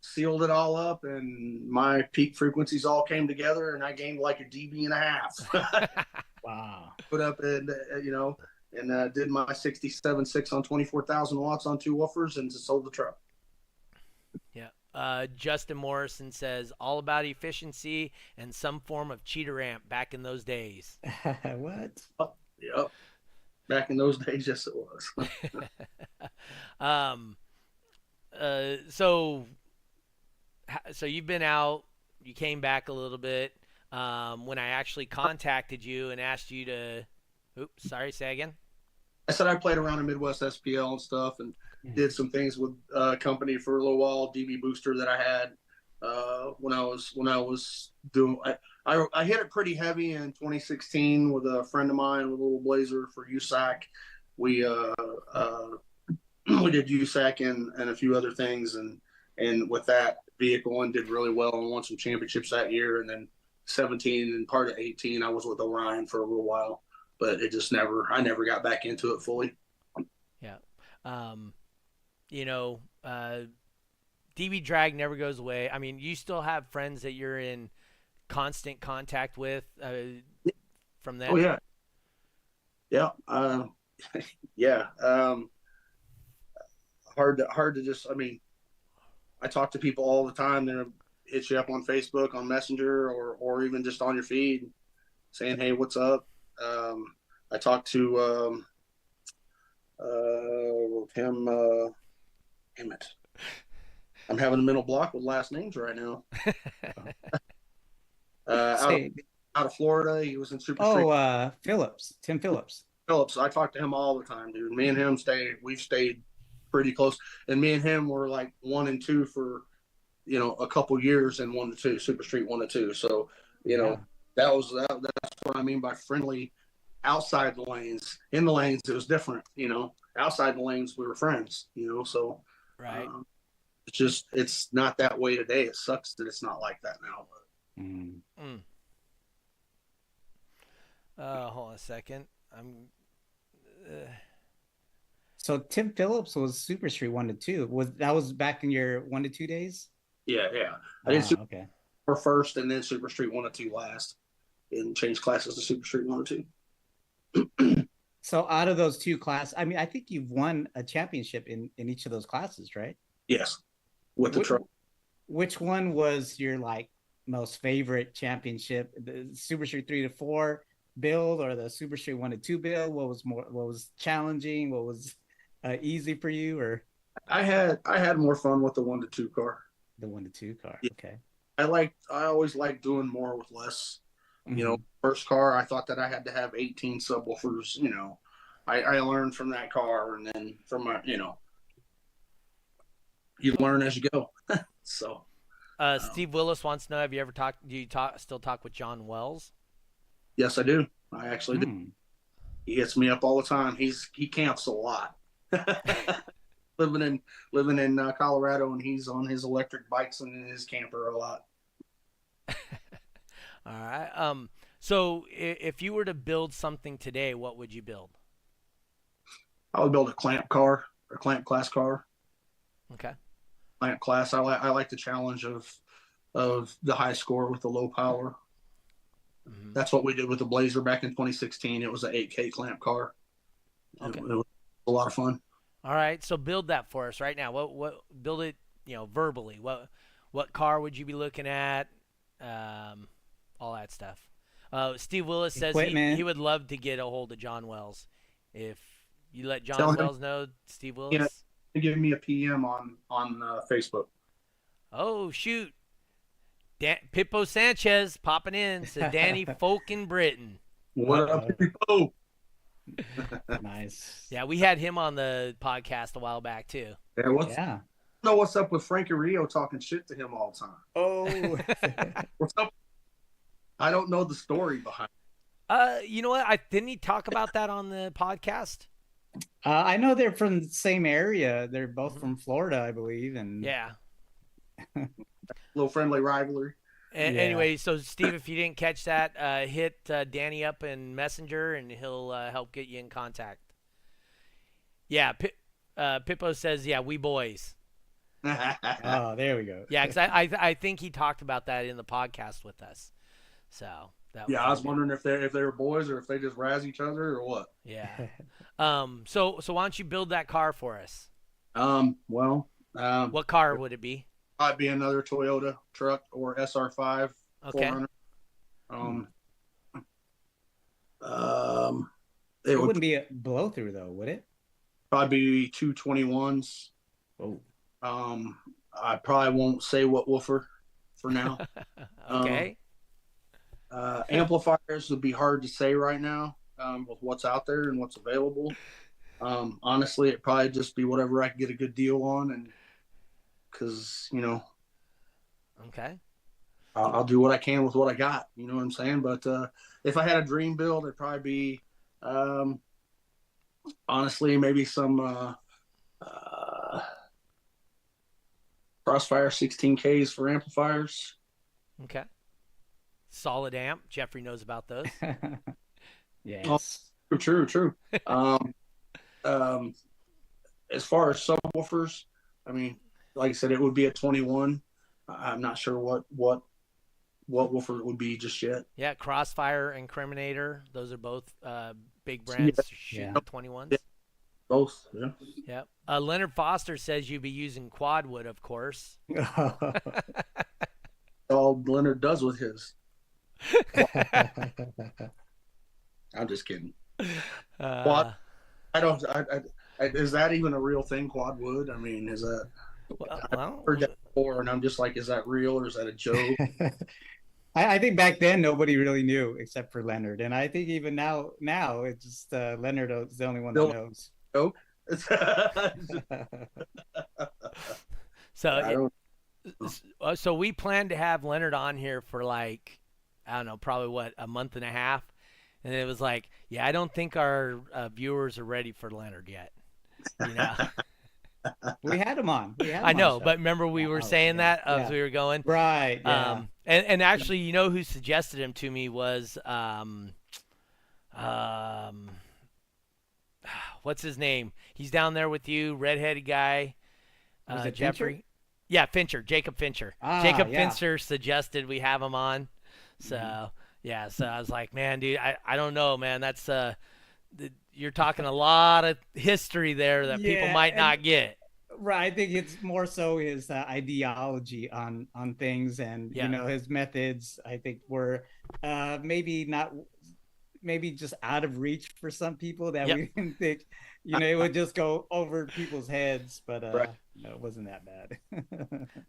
sealed it all up, and my peak frequencies all came together, and I gained like a dB and a half. Wow. Put up and did my 67.6 on 24,000 watts on two woofers and just sold the truck. Yeah. Justin Morrison says all about efficiency and some form of cheater amp back in those days. What? Yep. Back in those days, yes, it was. So you've been out, you came back a little bit. When I actually contacted you and asked you to, say again. I said I played around in Midwest SPL and stuff, and did some things with company for a little while. DB booster that I had when I was doing. I hit it pretty heavy in 2016 with a friend of mine with a little Blazer for USAC. We we did USAC and a few other things, and with that vehicle, and did really well and won some championships that year. And then 17 and part of 18, I was with Orion for a little while, but it just I never got back into it fully. Yeah. DB drag never goes away. I mean, you still have friends that you're in constant contact with from them. Oh yeah. Yeah. Yeah. Hard to just, I mean, I talk to people all the time. They're hit you up on Facebook, on Messenger, or even just on your feed saying, hey, what's up? I talked to him. Damn it. I'm having a mental block with last names right now. Out of Florida. He was in Super Street. Phillips. Tim Phillips. I talk to him all the time, dude. Me and him we've stayed pretty close. And me and him were like 1 and 2 for, a couple years, and 1 to 2, Super Street 1 to 2. So, that's what I mean by friendly. Outside the lanes. In the lanes, it was different, Outside the lanes, we were friends, so. Right. It's not that way today. It sucks that it's not like that now. But. Hold on a second. So Tim Phillips was Super Street 1 to 2. That was back in your 1 to 2 days? Yeah. I did Super Street first, and then Super Street 1 to 2 last, and changed classes to Super Street 1 to 2. So out of those two classes, I mean, I think you've won a championship in each of those classes, right? Yes, with the truck. Which one was your most favorite championship? The Super Street 3 to 4 build or the Super Street 1 and 2 build? What was challenging? What was easy for you, or I had more fun with the 1 to 2 car. the 1 to 2 car? Yeah. Okay. I always liked doing more with less. You know, Mhm. first car, I thought that I had to have 18 subwoofers. You know, I learned from that car, and then from my, you learn as you go. So, Steve Willis wants to know: have you ever talked? Do you still talk with John Wells? yes, I do. I actually do. Hmm. He hits me up all the time. He camps a lot. living in Colorado, and he's on his electric bikes and in his camper a lot. All right. So if you were to build something today, what would you build? I would build a clamp car, a clamp class car. Okay. Clamp class. I like the challenge of the high score with the low power. Mm-hmm. That's what we did with the Blazer back in 2016. It was an 8K clamp car. Okay. It was a lot of fun. All right. So build that for us right now. What build it? Verbally. What car would you be looking at? All that stuff. Steve Willis says he would love to get a hold of John Wells. If you let John Wells know, Steve Willis. Yeah, give me a PM on Facebook. Oh shoot, Pippo Sanchez popping in. Said Danny Folk in Britain. What up, Pippo? Nice. Yeah, we had him on the podcast a while back too. Yeah, I don't know what's up with Frankie Rio talking shit to him all the time. Oh, what's up? I don't know the story behind it. You know what? Didn't he talk about that on the podcast? I know they're from the same area. They're both from Florida, I believe. And yeah, a little friendly rivalry. Anyway, so Steve, if you didn't catch that, hit Danny up in Messenger, and he'll help get you in contact. Yeah, Pippo says, "Yeah, we boys." Oh, there we go. Yeah, because I think he talked about that in the podcast with us. So I was wondering if they were boys or if they just razz each other or what. Yeah. So why don't you build that car for us? What car would it be? Might be another Toyota truck or SR5. Okay. 400. It wouldn't be a blow through though, would it? Probably be 221s. Oh. I probably won't say what woofer for now. Okay. Amplifiers would be hard to say right now with what's out there and what's available. Honestly, it'd probably just be whatever I can get a good deal on, and because okay, I'll do what I can with what I got. You know what I'm saying? But if I had a dream build, it'd probably be honestly maybe some Crossfire 16Ks for amplifiers. Okay. Solid amp. Jeffrey knows about those. Yes. Oh, true. As far as subwoofers, I mean, like I said, it would be a 21. I'm not sure what woofer it would be just yet. Yeah, Crossfire, Incriminator. Those are both big brands shooting 21s. Yeah. Both, yeah. Yep. Leonard Foster says you'd be using quadwood, of course. All Leonard does with his. I'm just kidding. Quad. I don't. Is that even a real thing? Quadwood. I mean, is that? I've heard that before, and I'm just like, is that real or is that a joke? I think back then nobody really knew except for Leonard, and I think even now it's just Leonard is the only one that knows. Joke. So we plan to have Leonard on here for like, I don't know, probably a month and a half, and it was like, yeah, I don't think our viewers are ready for Leonard yet. You know. We had him on. I know, but remember we were saying that as we were going. Right. Yeah. And actually, you know who suggested him to me was what's his name? He's down there with you, redheaded guy. Was it Jeffrey? Fincher? Yeah, Fincher. Jacob Fincher. Fincher suggested we have him on. So so I was like, man, dude, I don't know, man. That's you're talking a lot of history there that people might not get. Right. I think it's more so his ideology on things and, you know, his methods, I think were maybe not maybe just out of reach for some people that Yep. we didn't think, it would just go over people's heads, but Right. no, it wasn't that bad.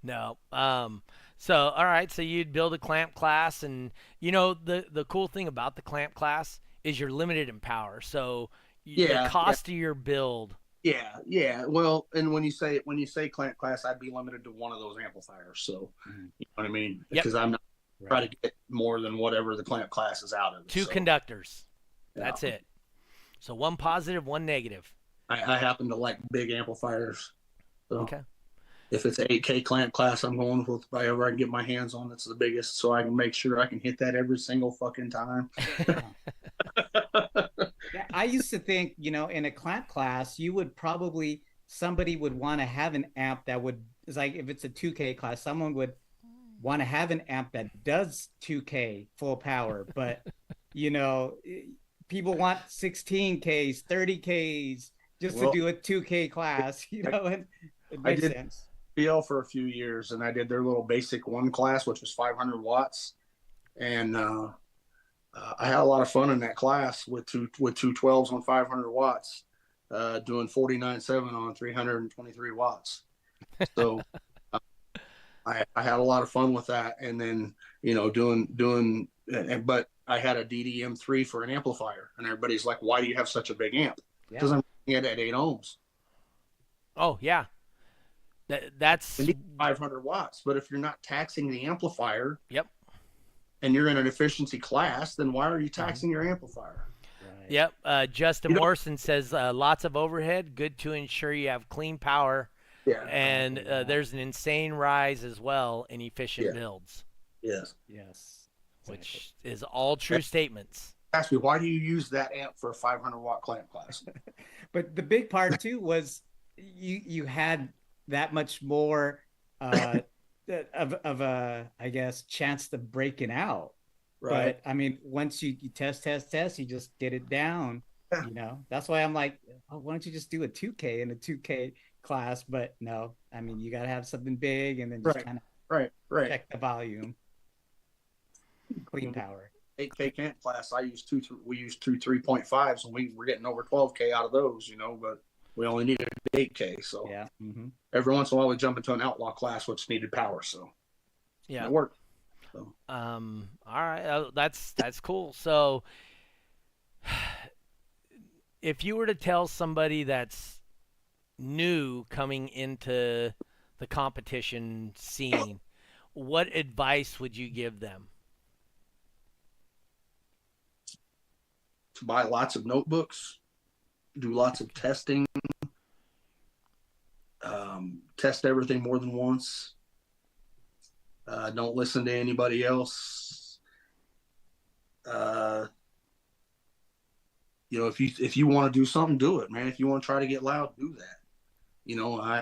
No. So all right, so you'd build a clamp class, and the cool thing about the clamp class is you're limited in power. So the Yeah, yeah, cost of your build. yeah. Well, and when you say clamp class, I'd be limited to one of those amplifiers. So Mhm. you know what I mean? Yep. Because I'm not Right. trying to get more than whatever the clamp class is out of it. Two So, conductors. yeah. That's it. So one positive, one negative. I happen to like big amplifiers. So Okay. if it's an 8K clamp class, I'm going with whatever I can get my hands on that's the biggest, so I can make sure I can hit that every single fucking time. Yeah, I used to think, in a clamp class, somebody would want to have an amp that would, it's like if it's a 2K class, someone would want to have an amp that does 2K full power, but you know, people want 16Ks, 30Ks just to Well, do a 2K class, and it I makes did sense. PL for a few years, and I did their little basic one class, which was 500 watts, and I had a lot of fun in that class with two 12s on 500 watts, doing 49.7 on 323 watts. So I had a lot of fun with that, and then doing, but I had a DDM3 for an amplifier, and everybody's like, "Why do you have such a big amp?" Because Yeah. I'm running it at 8 ohms. Oh yeah. That's You need 500 watts, but if you're not taxing the amplifier, Yep. and you're in an efficiency class, then why are you taxing your amplifier? Right. Yep. Justin You don't- Morrison says lots of overhead, good to ensure you have clean power, Yeah. and Yeah. there's an insane rise as well in efficient Yeah. builds, Yes. Yes. which is all true statements. Ask me, why do you use that amp for a 500 watt clamp class? But the big part too was you had that much more of a, I guess, chance to breaking out. Right. But I mean, once you test, you just get it down. Yeah. That's why I'm like, oh, why don't you just do a 2K in a 2K class? But no, I mean, you got to have something big and then just Right. kind of Right. check the volume, clean power. 8K clamp class, we used two 3.5s, and we were getting over 12K out of those, but we only needed 8K. So Yeah. Mm-hmm. every once in a while we jump into an outlaw class, which needed power. So Yeah. it worked. All right. That's cool. So, if you were to tell somebody that's new coming into the competition scene, what advice would you give them? To buy lots of notebooks, do lots of testing, test everything more than once. Don't listen to anybody else. If you want to do something, do it, man. If you want to try to get loud, do that.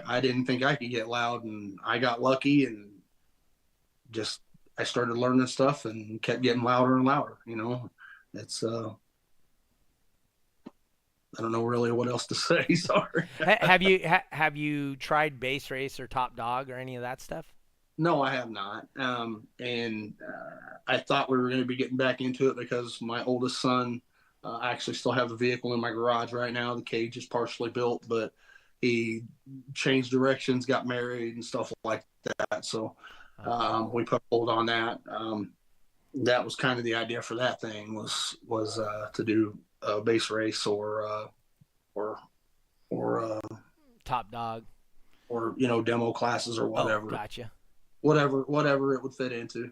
I didn't think I could get loud, and I got lucky, and just I started learning stuff and kept getting louder and louder. It's I don't know really what else to say. Sorry. Have you tried Bass Race or Top Dog or any of that stuff? No, I have not. And I thought we were going to be getting back into it because my oldest son, I actually still have the vehicle in my garage right now. The cage is partially built, but he changed directions, got married, and stuff like that. So we put a hold on that. That was kind of the idea for that thing was to do a Bass Race or Top Dog or demo classes or whatever. Oh, gotcha. Whatever it would fit into.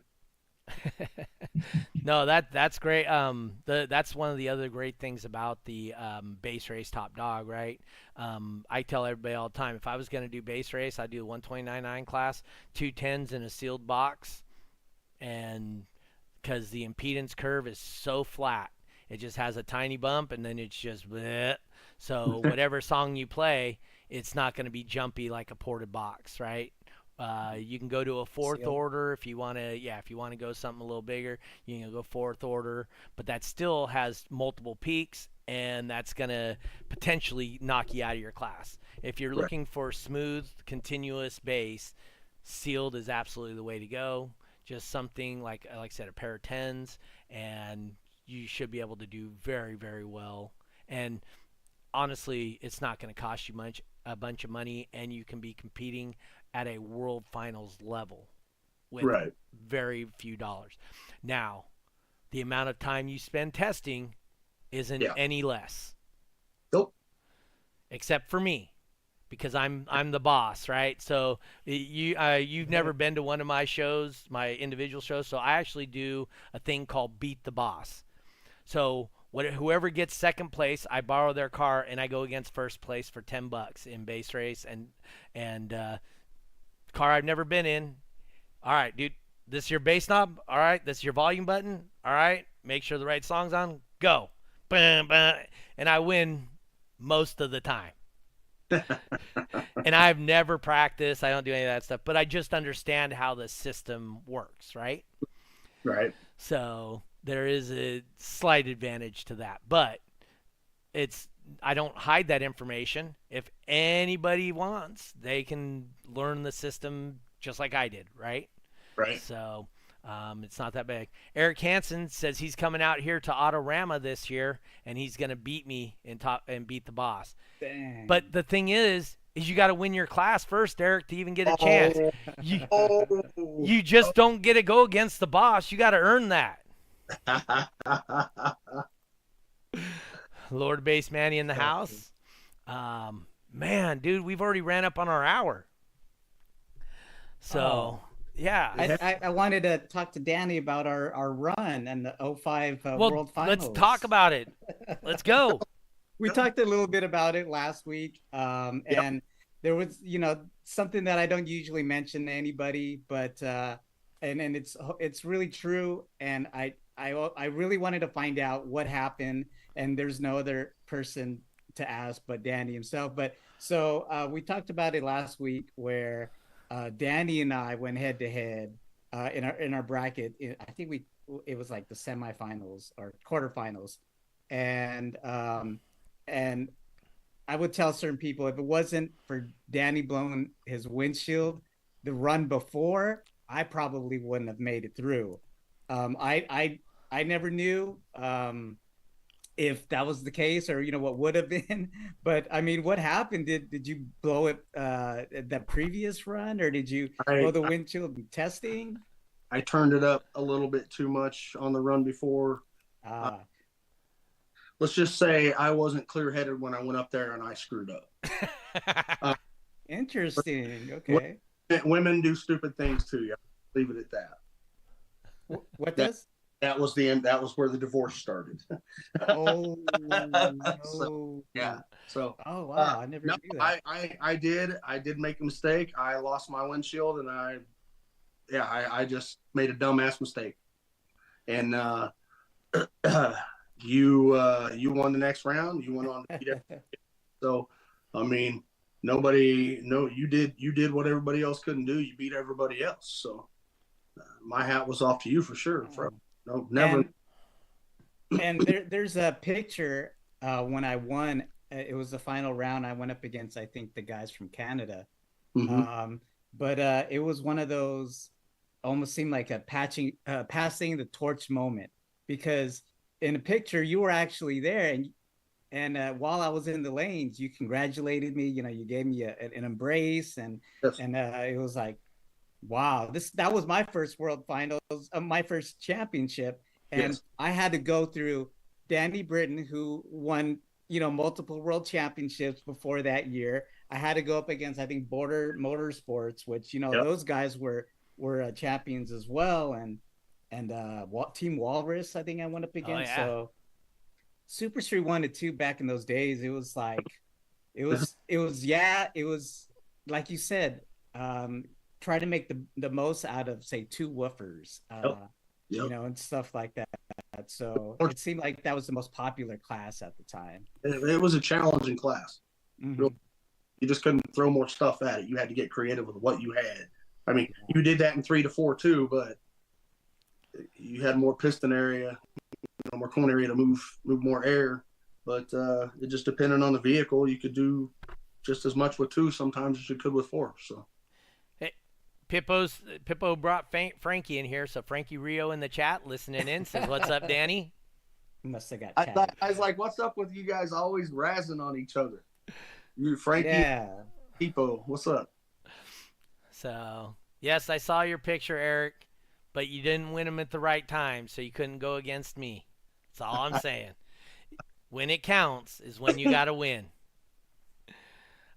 No, that's great. That's one of the other great things about the Bass Race Top Dog, right? I tell everybody all the time, if I was going to do Bass Race, I'd do a 129.9 class, 210s in a sealed box, and because the impedance curve is so flat, it just has a tiny bump, and then it's just bleh. So whatever song you play, it's not going to be jumpy like a ported box, right? You can go to a fourth order if you want to. Yeah, if you want to go something a little bigger, you can go fourth order. But that still has multiple peaks, and that's gonna potentially knock you out of your class. If you're looking for smooth, continuous bass, sealed is absolutely the way to go. Just something like I said, a pair of 10s, and you should be able to do very, very well. And honestly, it's not going to cost you a bunch of money, and you can be competing at a world finals level with Right. very few dollars. Now, the amount of time you spend testing isn't Yeah. any less. Nope. Except for me, because I'm the boss, right? So you've never been to one of my shows, my individual shows. So I actually do a thing called Beat the Boss. So whoever gets second place, I borrow their car and I go against first place for $10 in base race and car I've never been in. All right, dude, this is your bass knob. All right, this is your volume button. All right, make sure the right song's on. Go, bam, bam, and I win most of the time. And I've never practiced. I don't do any of that stuff, but I just understand how the system works, right? Right. So there is a slight advantage to that, but I don't hide that information. If anybody wants, they can learn the system just like I did, right? Right. So it's not that big. Eric Hansen says he's coming out here to Autorama this year, and he's going to beat me and beat the boss. Dang. But the thing is you got to win your class first, Eric, to even get a chance. You just don't get to go against the boss. You got to earn that. Lord Base Manny in the house. Man, dude, we've already ran up on our hour. So, yeah. I wanted to talk to Danny about our run and the 05 World Finals. Let's talk about it. Let's go. We talked a little bit about it last week. And there was, something that I don't usually mention to anybody, but and it's really true. And I really wanted to find out what happened, and there's no other person to ask but Danny himself. But so we talked about it last week where Danny and I went head to head in our bracket. I think it was like the semifinals or quarterfinals, and I would tell certain people if it wasn't for Danny blowing his windshield the run before, I probably wouldn't have made it through. I never knew if that was the case or what would have been. But I mean, what happened? Did you blow it that previous run, or did you blow the windshield testing? I turned it up a little bit too much on the run before. Let's just say I wasn't clear-headed when I went up there and I screwed up. Interesting. Okay. Women do stupid things too. Yeah, leave it at that. What does? That was the end. That was where the divorce started. Oh no. So, yeah. So. Oh wow! I never knew that. I did make a mistake. I lost my windshield, and I just made a dumbass mistake. And you won the next round. You went on to beat everybody. So, I mean, you did what everybody else couldn't do. You beat everybody else. So, my hat was off to you for sure. No, never. And there's a picture when I won. It was the final round. I went up against, I think, the guys from Canada. Mm-hmm. But it was one of those almost seemed like a passing the torch moment, because in a picture you were actually there, and while I was in the lanes, you congratulated me. You gave me an embrace, and yes. and it was like, wow, that was my first World Finals, my first championship, and yes. I had to go through Danny Britton, who won multiple World Championships before that year. I had to go up against, I think, Border Motorsports, which yep. those guys were champions as well, and Team Walrus, I think I went up against. Oh, yeah. So Super Street 1 and 2 back in those days, it was like, it was like you said, try to make the most out of, say, two woofers, Yep. and stuff like that. So it seemed like that was the most popular class at the time. It was a challenging class. Mm-hmm. You just couldn't throw more stuff at it. You had to get creative with what you had. I mean, you did that in 3 to 4 too, but you had more piston area, more cone area to move more air. But it just depended on the vehicle. You could do just as much with 2 sometimes as you could with 4. So. Pippo brought Frankie in here, so Frankie Rio in the chat listening in says, "What's up, Danny?" Must have got I chatty. was like, what's up with you guys always razzing on each other? You, Frankie, Yeah. Tipo, what's up? So, yes, I saw your picture, Eric, but you didn't win them at the right time, so you couldn't go against me. That's all I'm saying. When it counts is when you got to win.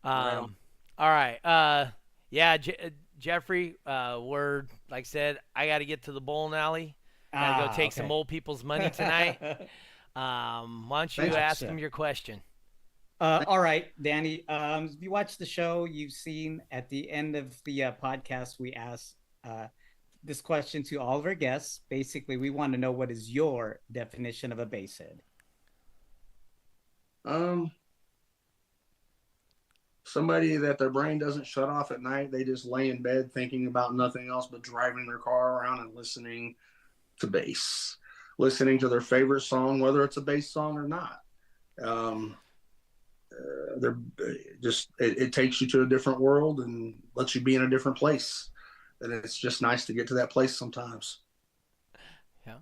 Right on. All right. Yeah, Jeffrey, we're, like I said, I got to get to the bowling alley. Got to go take some old people's money tonight. Why don't you Thanks. ask him your question? All right, Danny. If you watch the show, you've seen at the end of the podcast, we asked this question to all of our guests. Basically, we want to know what is your definition of a basehead. Somebody that their brain doesn't shut off at night. They just lay in bed thinking about nothing else but driving their car around and listening to bass, listening to their favorite song, whether it's a bass song or not. They're just it takes you to a different world and lets you be in a different place, and it's just nice to get to that place sometimes. Yeah.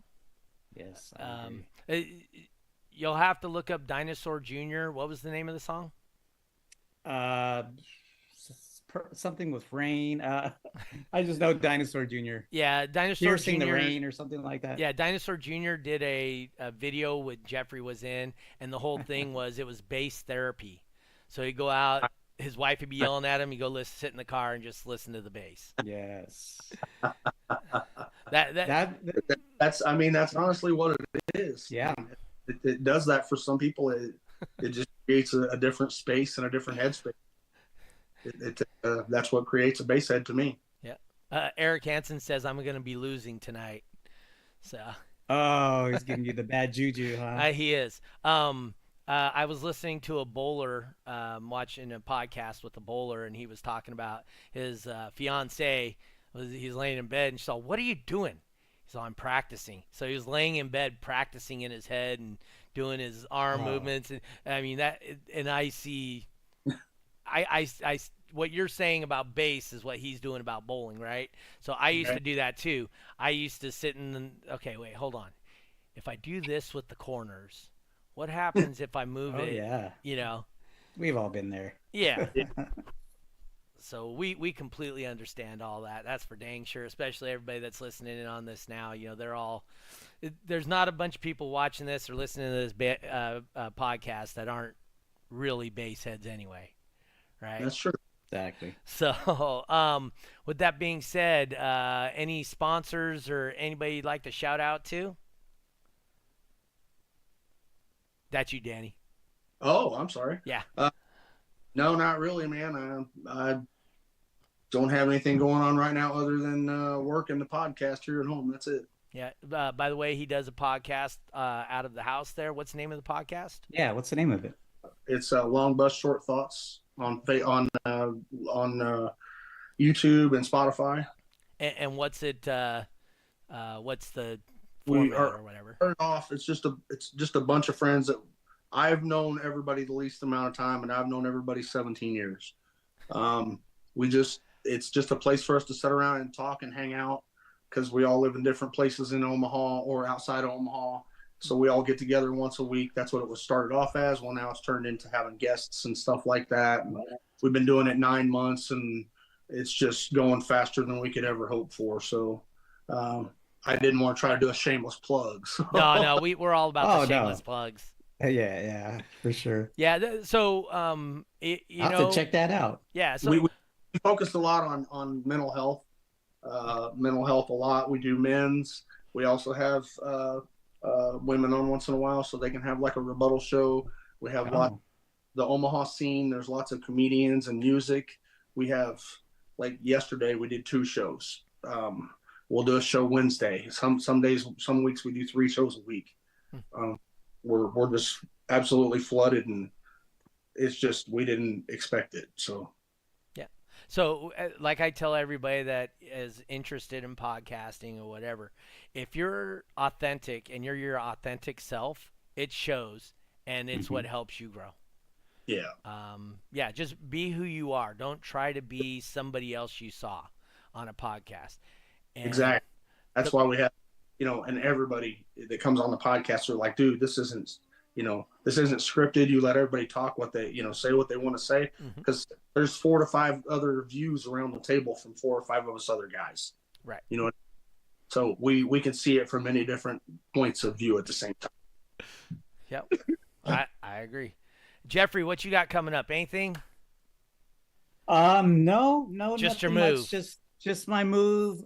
Yes. You'll have to look up Dinosaur Jr. What was the name of the song? Something with rain. I just know Dinosaur Jr. Yeah, Dinosaur Piercing Jr. the rain or something like that. Yeah, Dinosaur Jr. did a video with Jeffrey was in, and the whole thing was it was bass therapy. So he'd go out, his wife would be yelling at him, he'd go sit in the car and just listen to the bass. Yes. That's honestly what it is. Yeah. It does that for some people. It just creates a different space and a different headspace. That's what creates a bass head to me. Yeah. Eric Hansen says I'm going to be losing tonight. So. Oh, he's giving you the bad juju, huh? He is. I was listening to a bowler, watching a podcast with a bowler, and he was talking about his fiance. He's laying in bed, and she's all, "What are you doing?" He's all, "I'm practicing." So he was laying in bed, practicing in his head and doing his arm movements. And I mean that, and I see, I what you're saying about bass is what he's doing about bowling, right? So I used to do that too. I used to sit in. Okay, wait, hold on. If I do this with the corners, what happens if I move it? Yeah. You know, we've all been there. Yeah. So we completely understand all that. That's for dang sure. Especially everybody that's listening in on this now. You know, they're all. There's not a bunch of people watching this or listening to this podcast that aren't really bass heads anyway, right? That's true. Exactly. So, with that being said, any sponsors or anybody you'd like to shout out to? That's you, Danny. Oh, I'm sorry. Yeah. No, not really, man. I don't have anything going on right now other than working the podcast here at home. That's it. Yeah. By the way, he does a podcast out of the house there. What's the name of the podcast? Yeah. What's the name of it? It's Long Bus Short Thoughts on YouTube and Spotify. And what's it? What's the format or whatever? It's just a bunch of friends that I've known everybody the least amount of time, and I've known everybody 17 years. It's just a place for us to sit around and talk and hang out because we all live in different places in Omaha or outside of Omaha. So we all get together once a week. That's what it was started off as. Well, now it's turned into having guests and stuff like that. And we've been doing it 9 months, and it's just going faster than we could ever hope for. So I didn't want to try to do a shameless plug. So. No, we're all about the shameless plugs. Yeah, for sure. Yeah, so I'll have to check that out. Yeah, so we focused a lot on mental health. Mental health a lot. We do men's. We also have women on once in a while, so they can have like a rebuttal show. We have the Omaha scene. There's lots of comedians and music. We have, like yesterday, we did 2 shows. We'll do a show Wednesday. Some days, some weeks we do 3 shows a week. We're just absolutely flooded, and it's just we didn't expect it. So. So, like I tell everybody that is interested in podcasting or whatever, if you're authentic and you're your authentic self, it shows, and it's what helps you grow. Yeah. Yeah, just be who you are. Don't try to be somebody else you saw on a podcast. And exactly. That's why we have and everybody that comes on the podcast are like, dude, this isn't scripted. You let everybody talk what they, say what they want to say, because there's 4 to 5 other views around the table from 4 or 5 of us other guys. Right. So we can see it from many different points of view at the same time. Yep. I agree. Jeffrey, what you got coming up? Anything? No, Just your nothing move. much, just my move.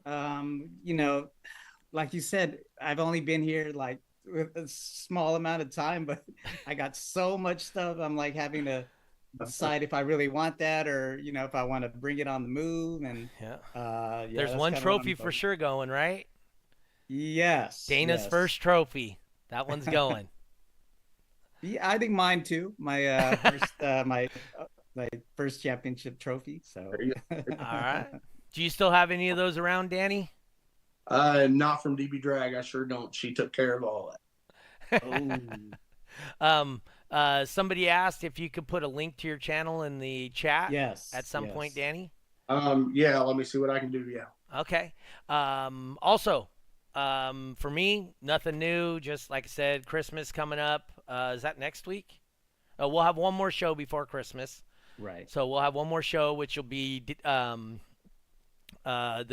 Like you said, I've only been here like with a small amount of time, but I got so much stuff. I'm like having to decide if I really want that, or if I want to bring it on the move. And Yeah. yeah, There's that's one kinda what I'm trophy for focused- sure going, right? Yes, Dana's yes. first trophy. That one's going. Yeah, I think mine too. My my first championship trophy. So All right. Do you still have any of those around, Danny? Not from DB Drag. I sure don't. She took care of all Oh, Somebody asked if you could put a link to your channel in the chat yes. at some point, Danny. Yeah, let me see what I can do. Yeah. Okay. Also, for me, nothing new. Just like I said, Christmas coming up. Is that next week? We'll have one more show before Christmas. Right. So we'll have one more show, which will be the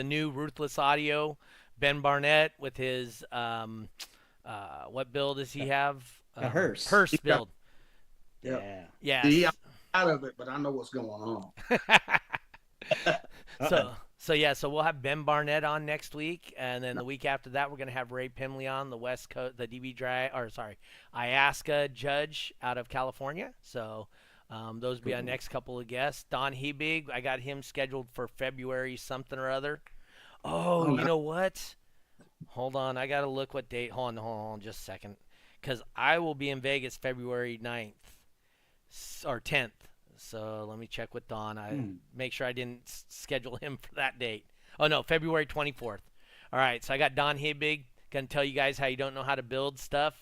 new Ruthless Audio, Ben Barnett with his what build does he have? A hearse. Hearse build. Yeah. Yeah. See, I'm out of it, but I know what's going on. So we'll have Ben Barnett on next week, and then the week after that, we're gonna have Ray Pimley on, the West Coast, the IASCA judge out of California. So those will be our next couple of guests. Don Hebig, I got him scheduled for February something or other. Oh, you know what? Hold on, I gotta look what date. Hold on, just a second, because I will be in Vegas February 9th or 10th. So let me check with Don. I make sure I didn't schedule him for that date. Oh no, February 24th. All right, so I got Don Hebig. Gonna tell you guys how you don't know how to build stuff.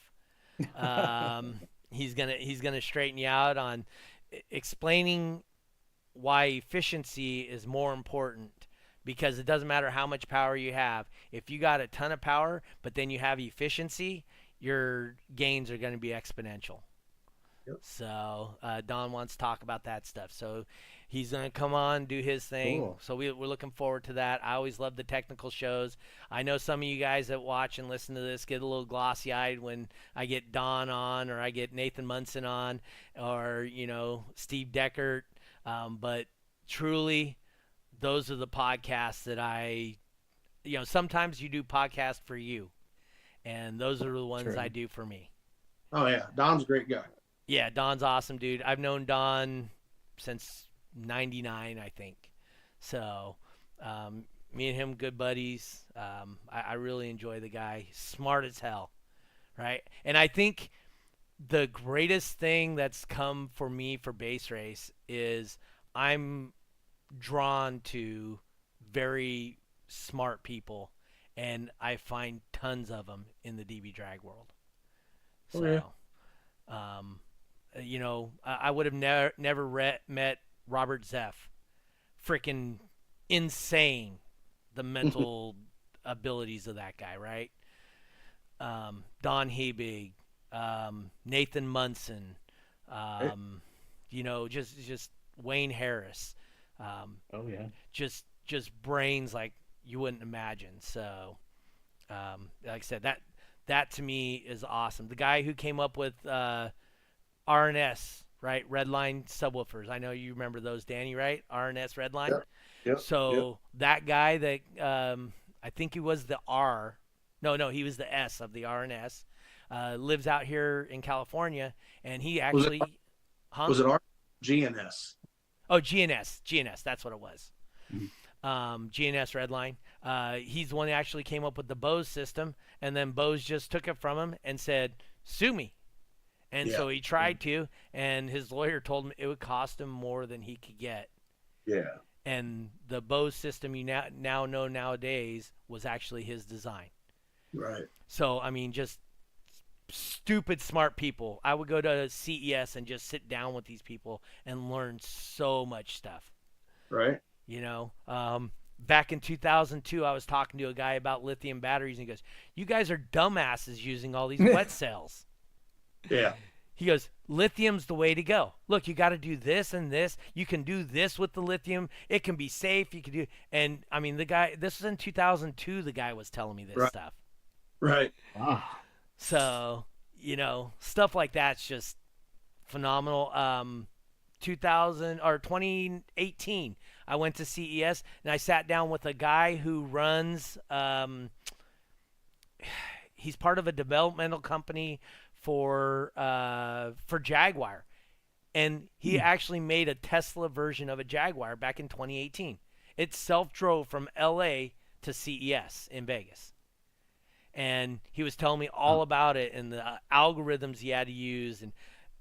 He's gonna straighten you out on explaining why efficiency is more important, because it doesn't matter how much power you have. If you got a ton of power, but then you have efficiency, your gains are going to be exponential. Yep. So Don wants to talk about that stuff. So he's going to come on, do his thing. Cool. So we're looking forward to that. I always love the technical shows. I know some of you guys that watch and listen to this get a little glossy-eyed when I get Don on, or I get Nathan Munson on, or, Steve Deckert. But truly, those are the podcasts that sometimes you do podcasts for you, and those are the ones True. I do for me. Oh yeah, Don's a great guy. Yeah, Don's awesome, dude. I've known Don since '99, I think. So, me and him, good buddies. I really enjoy the guy. Smart as hell, right? And I think the greatest thing that's come for me for Base Race is I'm drawn to very smart people, and I find tons of them in the DB drag world. So, I would have never met Robert Zeff. Freaking insane, the mental abilities of that guy, right? Don Hebig, Nathan Munson, just Wayne Harris. Oh yeah. Just brains like you wouldn't imagine. So, like I said, that to me is awesome. The guy who came up with RNS, right? Redline subwoofers. I know you remember those, Danny, right? RNS Redline. Yep. So that guy that I think he was the R. No, he was the S of the RNS. Lives out here in California, and he actually was it R GNS? Oh, GNS. That's what it was. GNS Redline. He's the one that actually came up with the Bose system, and then Bose just took it from him and said, "Sue me." And so he tried to, and his lawyer told him it would cost him more than he could get. Yeah. And the Bose system you now know nowadays was actually his design. Right. So, I mean, just stupid smart people. I would go to CES and just sit down with these people and learn so much stuff. Right. back in 2002, I was talking to a guy about lithium batteries, and he goes, "You guys are dumbasses using all these wet cells." Yeah. He goes, "Lithium's the way to go. Look, you got to do this and this. You can do this with the lithium. It can be safe. You can do." And I mean, the guy. This was in 2002. The guy was telling me this Right. stuff. Right. Wow. So stuff like that's just phenomenal. 2018, I went to CES and I sat down with a guy who runs. He's part of a developmental company for Jaguar, and he actually made a Tesla version of a Jaguar back in 2018. It self-drove from LA to CES in Vegas. And he was telling me all about it and the algorithms he had to use,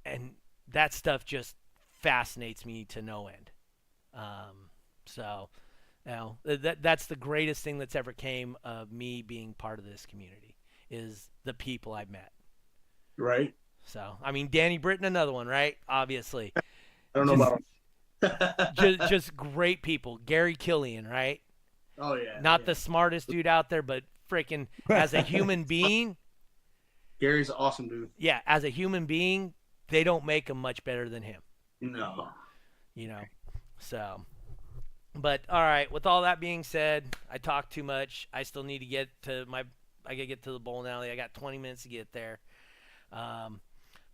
and that stuff just fascinates me to no end. So, that's the greatest thing that's ever came of me being part of this community is the people I've met. Right. So, I mean, Danny Britton, another one, right? Obviously. I don't know about them. just great people. Gary Killian, right? Oh yeah. Not yeah. the smartest dude out there, but freaking as a human being, Gary's an awesome dude. yeah, as a human being, they don't make him much better than him. No. So, but all right, with all that being said, I talked too much. I still need to get to I gotta get to the bowling alley. I got 20 minutes to get there.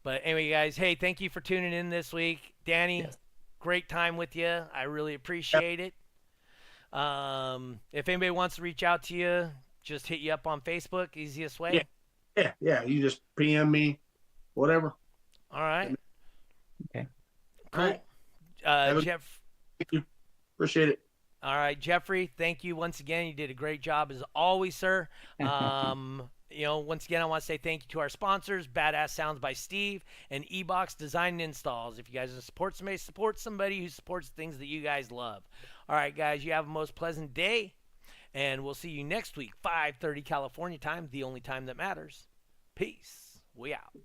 But anyway, guys, hey, thank you for tuning in this week. Danny, Yes. Great time with you. I really appreciate it. If anybody wants to reach out to you, just hit you up on Facebook, easiest way. Yeah. You just PM me, whatever. All right. Okay. Cool. All right. Jeff. Thank you. Appreciate it. All right, Jeffrey, thank you once again. You did a great job as always, sir. Once again, I want to say thank you to our sponsors, Badass Sounds by Steve and eBox Design and Installs. If you guys support somebody who supports things that you guys love. All right, guys, you have a most pleasant day, and we'll see you next week, 5:30 California time, the only time that matters. Peace. We out.